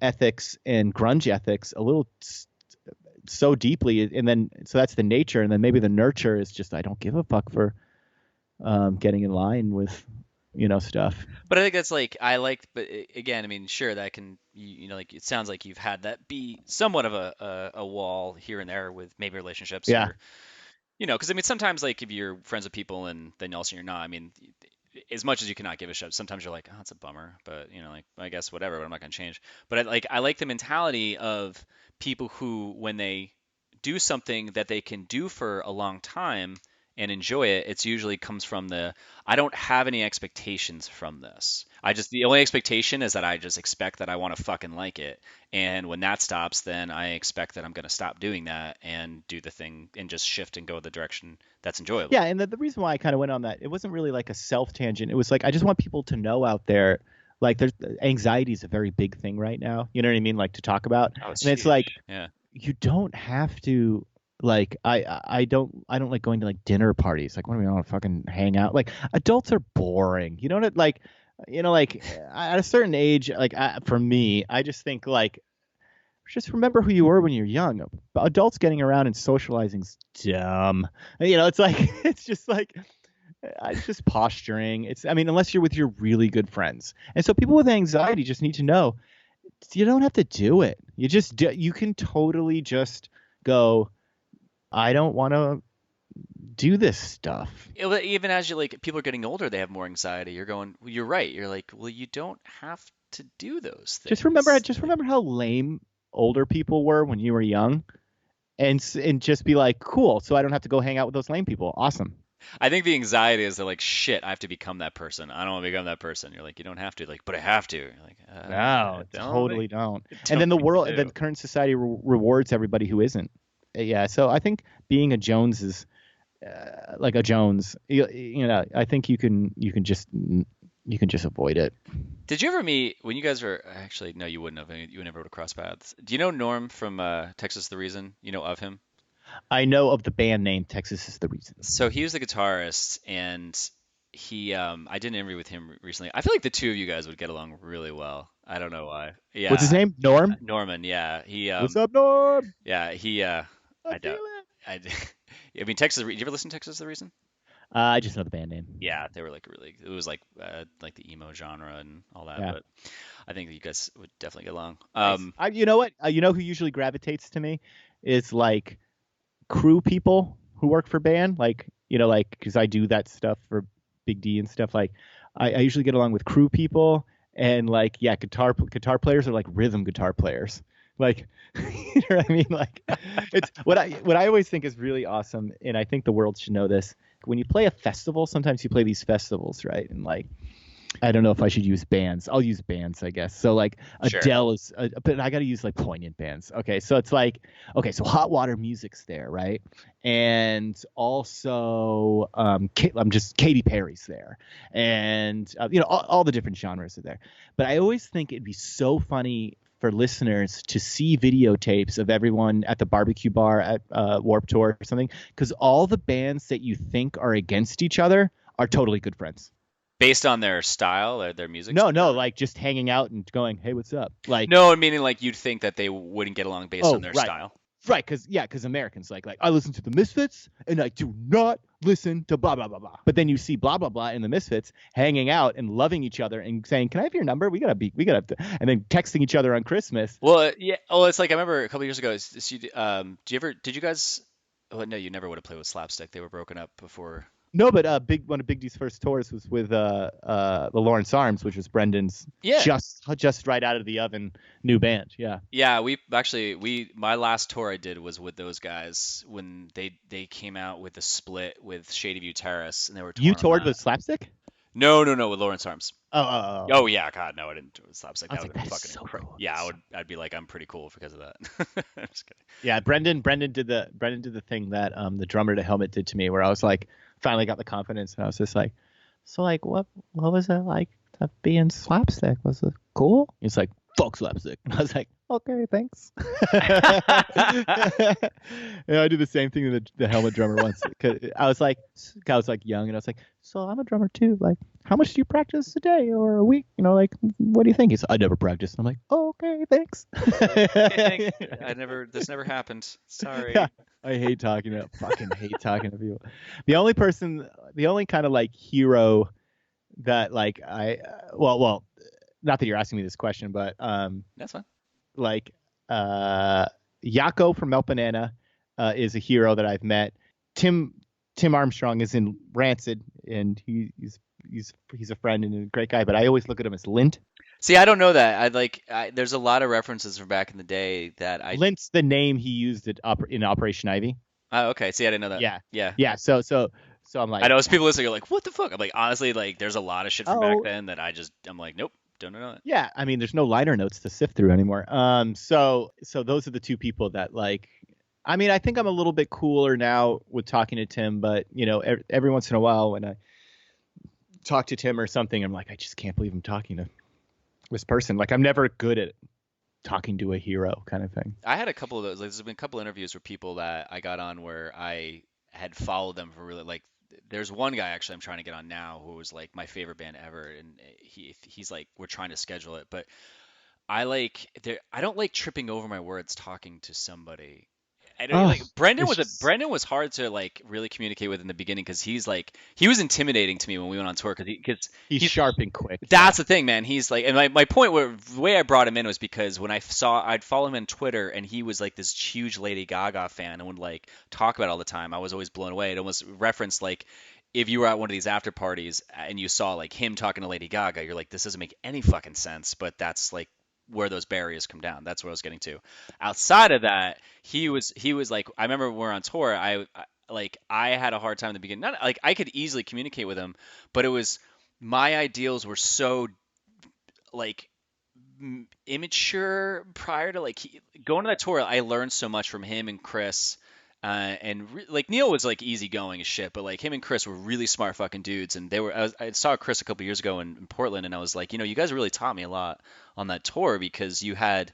ethics and grunge ethics a little so deeply, and then so that's the nature, and then maybe the nurture is just I don't give a fuck for. Getting in line with, stuff. But I think that's like but again, I mean, sure, that can like it sounds like you've had that be somewhat of a wall here and there with maybe relationships. Yeah. Or, because I mean, sometimes like if you're friends with people and then also you're not. I mean, as much as you cannot give a shit, sometimes you're like, oh, it's a bummer, but like I guess whatever, but I'm not gonna change. But I like the mentality of people who when they do something that they can do for a long time and enjoy it, it's usually comes from I don't have any expectations from this. The only expectation is that I just expect that I want to fucking like it. And when that stops, then I expect that I'm going to stop doing that and do the thing and just shift and go the direction that's enjoyable. Yeah. And the reason why I kind of went on that, it wasn't really like a self tangent. It was like, I just want people to know out there, like anxiety is a very big thing right now. You know what I mean? Like to talk about. Oh, it's and it's huge. like, yeah. You don't have to. Like I don't like going to like dinner parties. Like when we want to fucking hang out. Like adults are boring. You know what? Like at a certain age, like for me, I just think like just remember who you were when you're young. Adults getting around and socializing's dumb. It's like it's just posturing. Unless you're with your really good friends. And so people with anxiety just need to know you don't have to do it. You can totally just go. I don't want to do this stuff. Even as you like, people are getting older, they have more anxiety. You're right. You're like, well, you don't have to do those things. Just remember how lame older people were when you were young, and just be like, cool. So I don't have to go hang out with those lame people. Awesome. I think the anxiety is that like shit, I have to become that person. I don't want to become that person. You're like, you don't have to, like, but I have to. You're like, No, don't think, totally don't. And don't then the think you world, the do. current society rewards everybody who isn't. Yeah, so I think being a Jones is like a Jones. I think you can just avoid it. Did you ever meet when you guys were actually no, you wouldn't have. You would never would have crossed paths. Do you know Norm from Texas the Reason? You know of him? I know of the band name Texas is the reason. So he was the guitarist, and I did an interview with him recently. I feel like the two of you guys would get along really well. I don't know why. What's his Yeah, name? Norm. Norman. Yeah, What's up, Norm? yeah, I I feel doubt. it. I, I mean, Texas. Did you ever listen to Texas the Reason? I just know the band name. Yeah, they were like really. It was like the emo genre and all that. Yeah. But I think you guys would definitely get along. Nice. You know what? You know who usually gravitates to me is like crew people who work for band, like because I do that stuff for Big D and stuff. Like, I usually get along with crew people and like yeah, guitar players are like rhythm guitar players. Like, you know what I mean? Like, it's what I always think is really awesome, and I think the world should know this. When you play a festival, sometimes you play these festivals, right? And like I don't know if I should use bands. I'll use bands, I guess. So like Sure. Adele is, but I got to use like poignant bands. Okay, so it's like, okay, so Hot Water Music's there, right? And also, I'm just Katy Perry's there, and all the different genres are there. But I always think it'd be so funny for listeners to see videotapes of everyone at the barbecue bar at Warped Tour or something, because all the bands that you think are against each other are totally good friends. Based on their style or their music No, style? like just hanging out and going, "Hey, what's up?" Like, No, meaning like you'd think that they wouldn't get along based on oh, their right, style. right, because Americans like I listen to the Misfits and I do not listen to blah blah blah blah. But then you see blah blah blah and the Misfits hanging out and loving each other and saying, "Can I have your number? And then texting each other on Christmas. Well, yeah. Oh, it's like I remember a couple years ago. Did you guys? Oh, no, you never would have played with Slapstick. They were broken up before. No, but one of Big D's first tours was with the Lawrence Arms, which was Brendan's Yeah. just right out of the oven new band. Yeah. Yeah, my last tour I did was with those guys when they came out with the split with Shady View Terrace and they were You touring on toured that. with Slapstick? No, with Lawrence Arms. Oh. Oh yeah, God, no, I didn't do it with Slapstick. I was That like, would that be is fucking so incredible. cool. Yeah, I'd be like, I'm pretty cool because of that. I'm just kidding. Yeah, Brendan did the thing that the drummer to Helmet did to me, where I was like, finally got the confidence, and I was just like, so like, what was it like to be in Slapstick? Was it cool? He's like, fuck Slapstick, and I was like, okay, thanks. And I did the same thing to the Helmet drummer once. 'Cause I was like young, and I was like, so I'm a drummer too. Like, how much do you practice a day or a week? Like, what do you think? He's like, I never practice. And I'm like, oh, okay, thanks. This never happened. Sorry. Yeah, fucking hate talking to people. The only kind of like hero that like well, not that you're asking me this question, but That's fine. like Yako from Melt Banana is a hero that I've met. Tim Armstrong is in Rancid, and he's a friend and a great guy, but I always look at him as Lint. See, I don't know that. There's a lot of references from back in the day that Lint's the name he used in Operation Ivy. Oh, okay. See, I didn't know that. Yeah. Yeah. Yeah. So I'm like, I know as people listening are like, what the fuck? I'm like, honestly, like, there's a lot of shit from back oh, then that I'm like, nope, don't know that. yeah. I mean, there's no liner notes to sift through anymore. So those are the two people that like. I mean, I think I'm a little bit cooler now with talking to Tim, but every once in a while when I talk to Tim or something, I'm like, I just can't believe I'm talking to this person. Like, I'm never good at talking to a hero kind of thing. I had a couple of those. Like, there's been a couple interviews with people that I got on where I had followed them for really like. There's one guy actually I'm trying to get on now who was like my favorite band ever, and he's like we're trying to schedule it, but I don't like tripping over my words talking to somebody. I don't like Brendan was hard to like really communicate with in the beginning because he was intimidating to me when we went on tour because he's sharp and quick. That's the thing, man. He's like, and my point the way I brought him in was because when I'd follow him on Twitter and he was like this huge Lady Gaga fan and would like talk about it all the time. I was always blown away. It almost referenced like if you were at one of these after parties and you saw like him talking to Lady Gaga, you're like, this doesn't make any fucking sense. But that's like where those barriers come down. That's what I was getting to. Outside of that, he was like, I remember when we were on tour, like I had a hard time in the beginning. Not like I could easily communicate with him, but it was my ideals were so like immature prior to like going to that tour. I learned so much from him and Chris. Like Neil was like easygoing as shit, but like him and Chris were really smart fucking dudes. And they were, I saw Chris a couple years ago in Portland, and I was like, you guys really taught me a lot on that tour because you had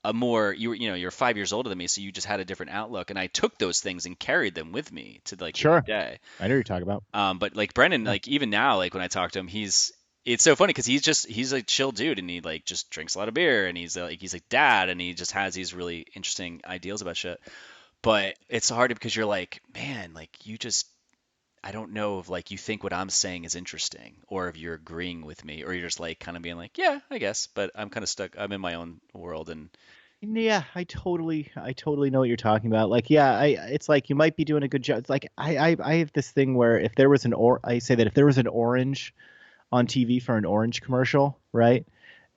a more, you're 5 years older than me, so you just had a different outlook. And I took those things and carried them with me to like Sure. the day. I know what you're talking about. But like Brendan, like even now, like when I talk to him, it's so funny because he's a chill dude and he like just drinks a lot of beer and he's like dad and he just has these really interesting ideals about shit. But it's hard because you're like, man, like I don't know if like you think what I'm saying is interesting or if you're agreeing with me or you're just like kind of being like, yeah, I guess, but I'm kind of stuck. I'm in my own world and Yeah, I totally know what you're talking about. Like, yeah, it's like you might be doing a good job. It's like I have this thing where if there was I say that if there was an orange on TV for an orange commercial, right?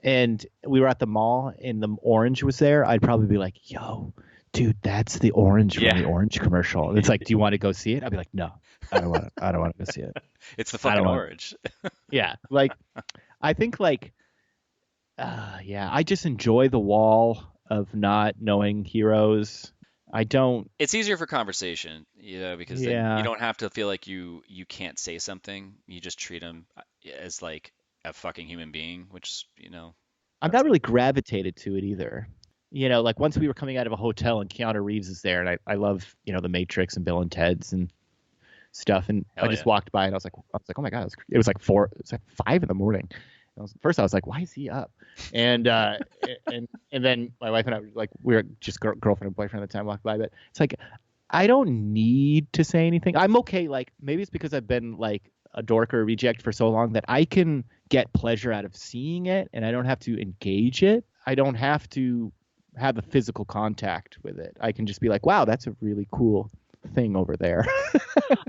And we were at the mall and the orange was there, I'd probably be like, yo, dude, that's the orange from the orange commercial. And it's like, do you want to go see it? I'd be like, no, I don't want to go see it. It's the fucking orange. Yeah. Like, I think like, yeah, I just enjoy the wall of not knowing heroes. I don't. It's easier for conversation, because then you don't have to feel like you can't say something. You just treat them as like a fucking human being, which, I'm not really gravitated to it either. Like once we were coming out of a hotel and Keanu Reeves is there, and I love, The Matrix and Bill and Ted's and stuff, and I just walked by and I was like, oh my god, it was like 5 in the morning. First I was like, why is he up? And and then my wife and I were like, we were just girlfriend and boyfriend at the time, walked by, but it's like I don't need to say anything. I'm okay. Like maybe it's because I've been like a dork or a reject for so long that I can get pleasure out of seeing it, and I don't have to engage it. I don't have to have a physical contact with it. I can just be like, wow, that's a really cool thing over there.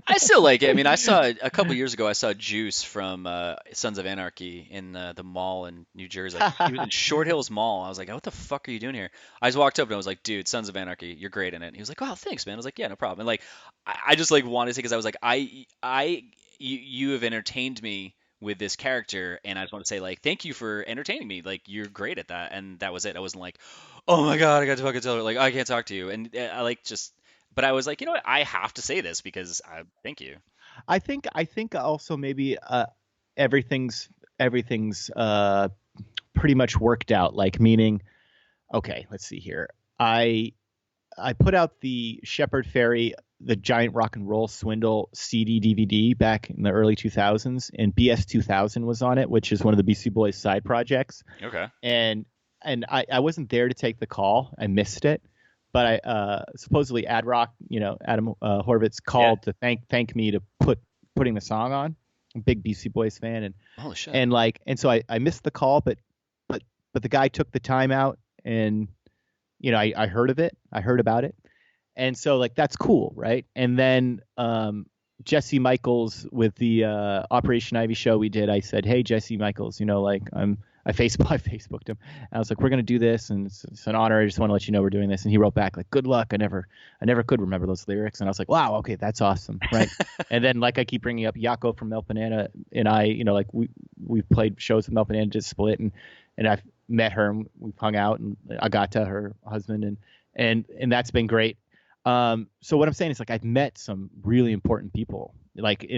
I still like it. I mean, I saw a couple years ago, I saw Juice from Sons of Anarchy in the mall in New Jersey. Like, he was in Short Hills Mall. I was like, what the fuck are you doing here? I just walked up and I was like, dude, Sons of Anarchy, you're great in it. And he was like, oh, thanks, man. I was like, yeah, no problem. And like, I just like wanted to say, because I was like, you have entertained me with this character, and I just want to say like thank you for entertaining me. Like you're great at that, and that was it. I wasn't like, oh my god, I got to fucking tell her like I can't talk to you, and I like just. But I was like, you know what? I have to say this because thank you. I think also maybe everything's pretty much worked out. Like meaning, okay, let's see here. I put out the Shepard Fairey, the Giant Rock and Roll Swindle CD DVD back in the early 2000s, and BS 2000 was on it, which is one of the Beastie Boys side projects. Okay. And I wasn't there to take the call. I missed it. But I supposedly Ad Rock, Adam Horvitz called to thank me to putting the song on. I'm a big Beastie Boys fan, and holy shit. And so I missed the call, but the guy took the time out, and I heard of it, I heard about it, and so like that's cool, right? And then Jesse Michaels with the Operation Ivy show we did, I said, hey Jesse Michaels, I Facebooked him. And I was like, we're going to do this, and it's an honor. I just want to let you know we're doing this. And he wrote back like, good luck. I never could remember those lyrics. And I was like, wow, okay, that's awesome, right? And then like I keep bringing up Yako from Mel Banana, and I, like we've played shows with Mel Banana to Split, and I've met her, and we've hung out, and Agata, her husband, and that's been great. So what I'm saying is like I've met some really important people, like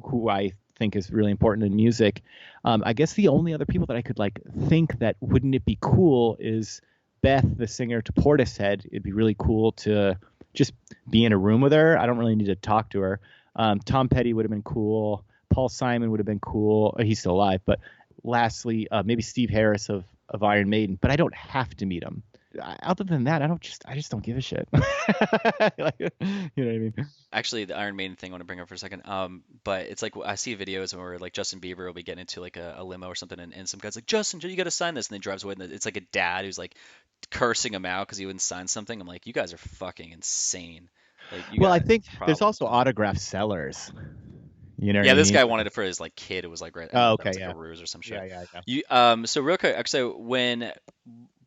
who I think is really important in music. I guess the only other people that I could like think that wouldn't it be cool is Beth, the singer to Portishead. It'd be really cool to just be in a room with her. I don't really need to talk to her. Tom Petty would have been cool. Paul Simon would have been cool. He's still alive. But lastly, maybe Steve Harris of Iron Maiden. But I don't have to meet him. Other than that, I just don't give a shit. Like, you know what I mean? Actually, the Iron Maiden thing I want to bring up for a second. But it's like I see videos where like Justin Bieber will be getting into like a limo or something, and some guy's like, Justin, you got to sign this, and he drives away, and it's like a dad who's like cursing him out because he wouldn't sign something. I'm like, you guys are fucking insane. Like, I think there's also autograph sellers. You know? Yeah, this guy wanted it for his like kid. It was like right. Oh, okay, was, like, yeah. a ruse or some shit. Yeah. So real quick, so when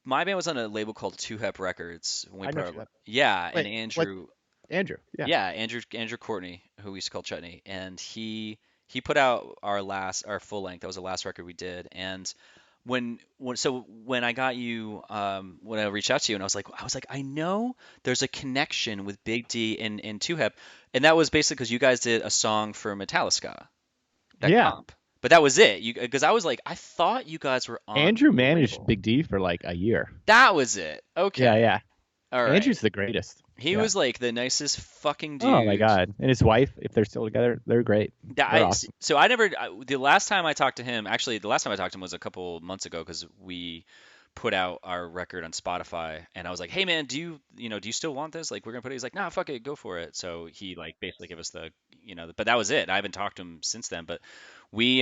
my band was on a label called Hep Records. When we I know yeah, Wait, and Andrew. Andrew. Yeah. Yeah, Andrew Courtney, who we used to call Chutney, and he put out our full length. That was the last record we did. And when I got you, when I reached out to you, and I was like, I know there's a connection with Big D and Two Hep, and that was basically because you guys did a song for Metallica, that Yeah. comp. But that was it. Because I was like, I thought you guys were on Andrew the managed label. Big D for like a year. That was it. Yeah, Okay. yeah. All right. Andrew's the greatest. He Yeah. was like the nicest fucking dude. Oh my God. And his wife, if they're still together, they're great. They're awesome. So the last time I talked to him, actually, the last time I talked to him was a couple months ago because we put out our record on Spotify, and I was like, hey man, do you still want this? Like, we're gonna put it. He's like, nah, fuck it, go for it. So he like basically gave us but that was it. I haven't talked to him since then, but we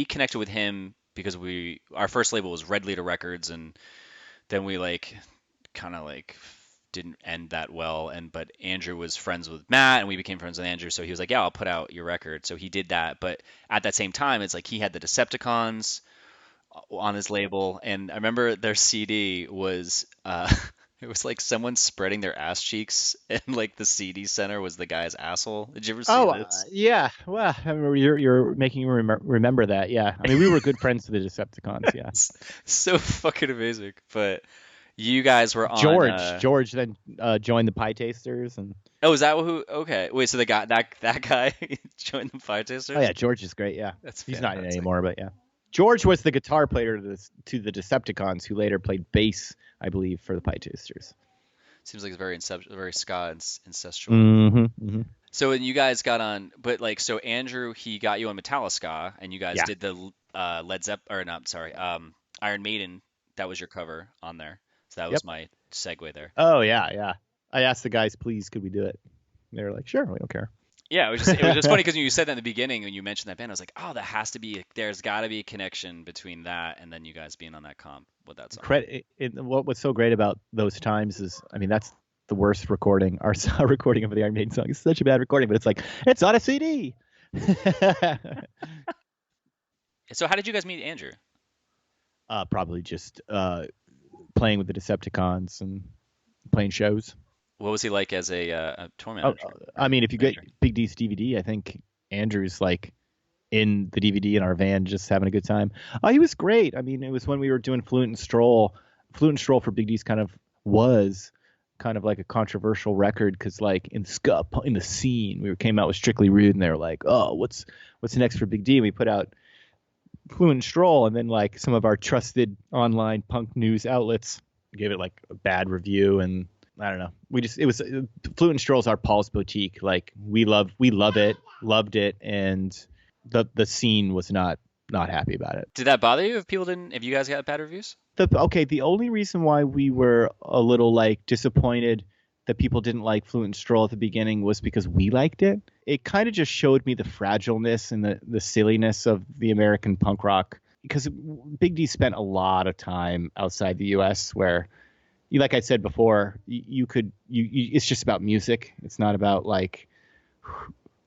connected with him because our first label was Red Leader Records, and then we like kind of like didn't end that well, but Andrew was friends with Matt and we became friends with Andrew, so he was like, yeah, I'll put out your record. So he did that, but at that same time it's like he had the Decepticons on his label, and I remember their CD was it was like someone spreading their ass cheeks, and like the CD center was the guy's asshole. Did you ever see this? Yeah. Well, I remember you're making me remember that. Yeah. I mean, we were good friends with the Decepticons. Yeah. So fucking amazing. But you guys were on George then joined the Pie Tasters, and oh, is that who? Okay, wait. So that guy joined the Pie Tasters? oh yeah, George is great. Yeah, he's not in it fantastic. anymore, but yeah, George was the guitar player to the Decepticons, who later played bass, I believe, for the Pie Tasters. Seems like it's very ska incestual. Mm-hmm, mm-hmm. So when you guys got on, but like, so Andrew, he got you on Metallica, and you guys Yeah. did the Led Zeppelin, or not, sorry, Iron Maiden. That was your cover on there. So that was my segue there. Oh yeah, yeah. I asked the guys, please, could we do it? And they were like, sure, we don't care. Yeah, it was just funny because you said that in the beginning when you mentioned that band. I was like, oh, there's got to be a connection between that and then you guys being on that comp with that song. What's so great about those times is, I mean, that's the worst recording. Our recording of the Iron Maiden song is such a bad recording, but it's like, it's on a CD. So how did you guys meet Andrew? Probably just playing with the Decepticons and playing shows. What was he like as a tour manager? I mean, if you get Big D's DVD, I think Andrew's like in the DVD in our van just having a good time. He was great. I mean, it was when we were doing Fluent and Stroll. Fluent and Stroll for Big D's was kind of like a controversial record because like in the scene, we came out with Strictly Rude, and they were like, oh, what's next for Big D? And we put out Fluent and Stroll, and then like some of our trusted online punk news outlets gave it like a bad review, and I don't know. Fluent and Stroll's our Paul's Boutique. Like we loved it, and the scene was not happy about it. Did that bother you if you guys got bad reviews? The only reason why we were a little like disappointed that people didn't like Fluent and Stroll at the beginning was because we liked it. It kind of just showed me the fragileness and the silliness of the American punk rock, because Big D spent a lot of time outside the U.S. where, like I said before, it's just about music. It's not about like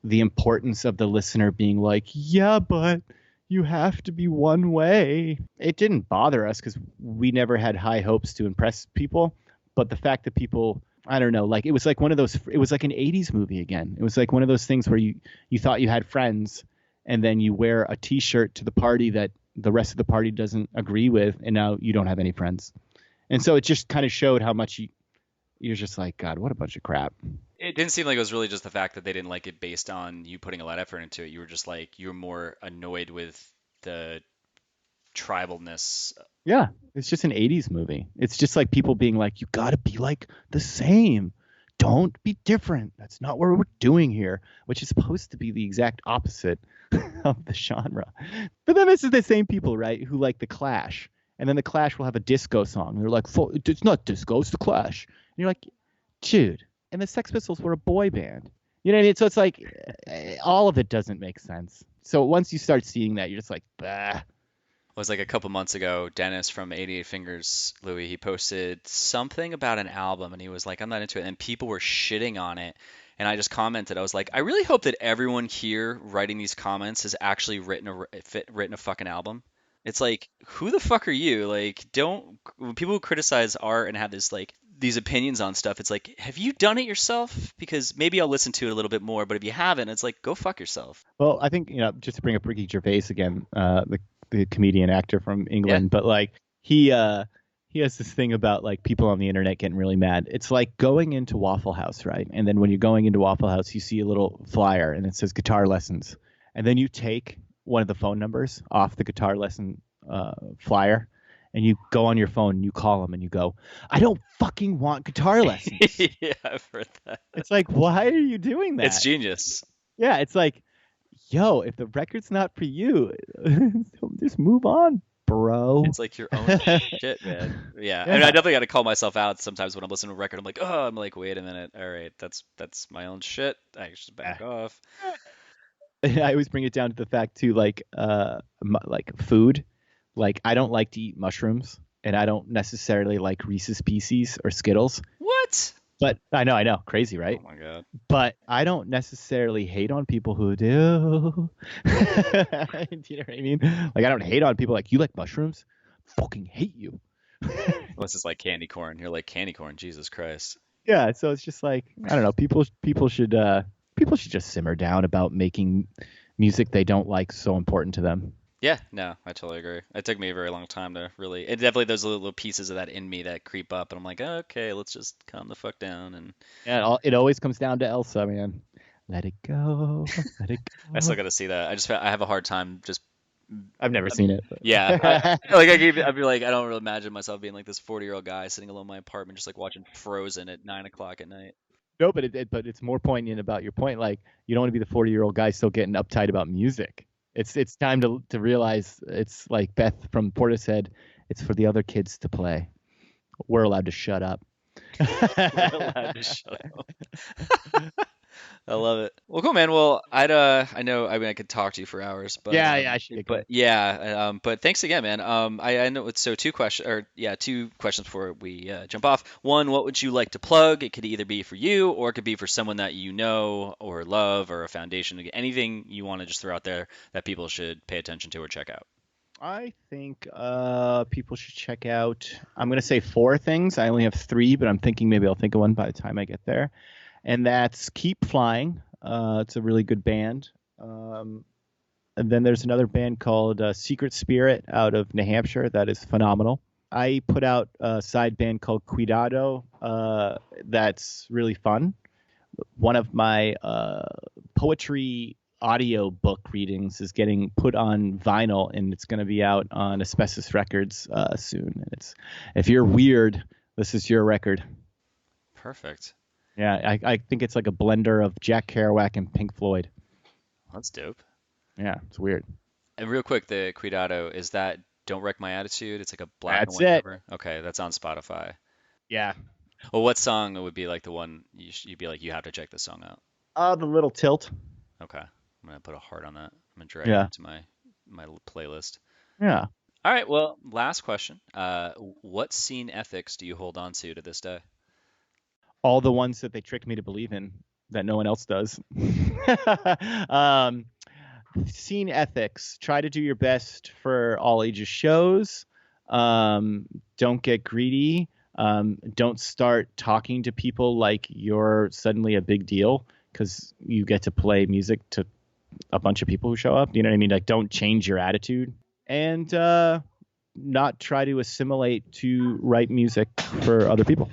the importance of the listener being like, yeah, but you have to be one way. It didn't bother us because we never had high hopes to impress people. But the fact that people, I don't know, like it was like one of those, it was like an 80s movie again. It was like one of those things where you thought you had friends, and then you wear a T-shirt to the party that the rest of the party doesn't agree with, and now you don't have any friends. And so it just kind of showed how much you're just like, God, what a bunch of crap. It didn't seem like it was really just the fact that they didn't like it based on you putting a lot of effort into it. You were just like, you were more annoyed with the tribalness. Yeah, it's just an 80s movie. It's just like people being like, you got to be like the same. Don't be different. That's not what we're doing here, which is supposed to be the exact opposite of the genre. But then this is the same people, right, who like the Clash. And then the Clash will have a disco song. And they're like, it's not disco, it's the Clash. And you're like, dude. And the Sex Pistols were a boy band. You know what I mean? So it's like all of it doesn't make sense. So once you start seeing that, you're just like, bah. It was like a couple months ago, Dennis from 88 Fingers, Louis, he posted something about an album, and he was like, I'm not into it. And people were shitting on it. And I just commented, I was like, I really hope that everyone here writing these comments has actually written a fucking album. It's like, who the fuck are you? Like, when people criticize art and have this like these opinions on stuff, it's like, have you done it yourself? Because maybe I'll listen to it a little bit more, but if you haven't, it's like, go fuck yourself. Well, I think, just to bring up Ricky Gervais again, the comedian actor from England, but like he has this thing about like people on the internet getting really mad. It's like going into Waffle House, right? And then when you're going into Waffle House, you see a little flyer and it says guitar lessons. And then you take one of the phone numbers off the guitar lesson flyer, and you go on your phone and you call them and you go, I don't fucking want guitar lessons. Yeah, I've heard that. It's like, why are you doing that? It's genius. Yeah, it's like, yo, if the record's not for you, just move on, bro. It's like your own shit, man. Yeah. I mean, I definitely got to call myself out sometimes when I'm listening to a record. I'm like, wait a minute. All right, that's my own shit. I should back off. I always bring it down to the fact too, like food. Like, I don't like to eat mushrooms, and I don't necessarily like Reese's Pieces or Skittles. What? But I know, crazy, right? Oh my god. But I don't necessarily hate on people who do. Do you know what I mean? Like, I don't hate on people like, you like mushrooms? Fucking hate you. Unless it's like candy corn. You're like, candy corn, Jesus Christ. Yeah, so it's just like, I don't know. People should just simmer down about making music they don't like so important to them. Yeah, no, I totally agree. It took me a very long time to really. It definitely there's little pieces of that in me that creep up, and I'm like, okay, let's just calm the fuck down. And yeah, it always comes down to Elsa, man. Let it go, let it go. I still got to see that. I have a hard time just. I've never seen it. But. Yeah, I'd be like, I don't really imagine myself being like this 40-year-old guy sitting alone in my apartment, just like watching Frozen at 9 o'clock at night. No, but it's more poignant about your point. Like, you don't want to be the 40-year-old guy still getting uptight about music. It's time to realize it's like Beth from Portishead. It's for the other kids to play. We're allowed to shut up. We're allowed to shut up. I love it. Well, cool, man. Well, I could talk to you for hours, but I should. But thanks again, man. I know it's two questions before we jump off. One, what would you like to plug? It could either be for you or it could be for someone that you know or love or a foundation. Anything you want to just throw out there that people should pay attention to or check out. I think people should check out. I'm going to say 4 things. I only have 3, but I'm thinking maybe I'll think of one by the time I get there. And that's Keep Flying. It's a really good band. And then there's another band called Secret Spirit out of New Hampshire that is phenomenal. I put out a side band called Cuidado that's really fun. One of my poetry audio book readings is getting put on vinyl, and it's going to be out on Asbestos Records soon. And if you're weird, this is your record. Perfect. Yeah, I think it's like a blender of Jack Kerouac and Pink Floyd. That's dope. Yeah, it's weird. And real quick, the Cuidado, is that Don't Wreck My Attitude? It's like a black and That's white it. cover. Okay, that's on Spotify. Yeah. Well, what song would be like the one you'd be like, you have to check this song out? The Little Tilt. Okay. I'm going to put a heart on that. I'm going to drag it into my playlist. Yeah. All right, well, last question. What scene ethics do you hold on to this day? All the ones that they tricked me to believe in that no one else does. Scene ethics. Try to do your best for all ages shows. Don't get greedy. Don't start talking to people like you're suddenly a big deal because you get to play music to a bunch of people who show up. You know what I mean? Like, don't change your attitude. And not try to assimilate to write music for other people.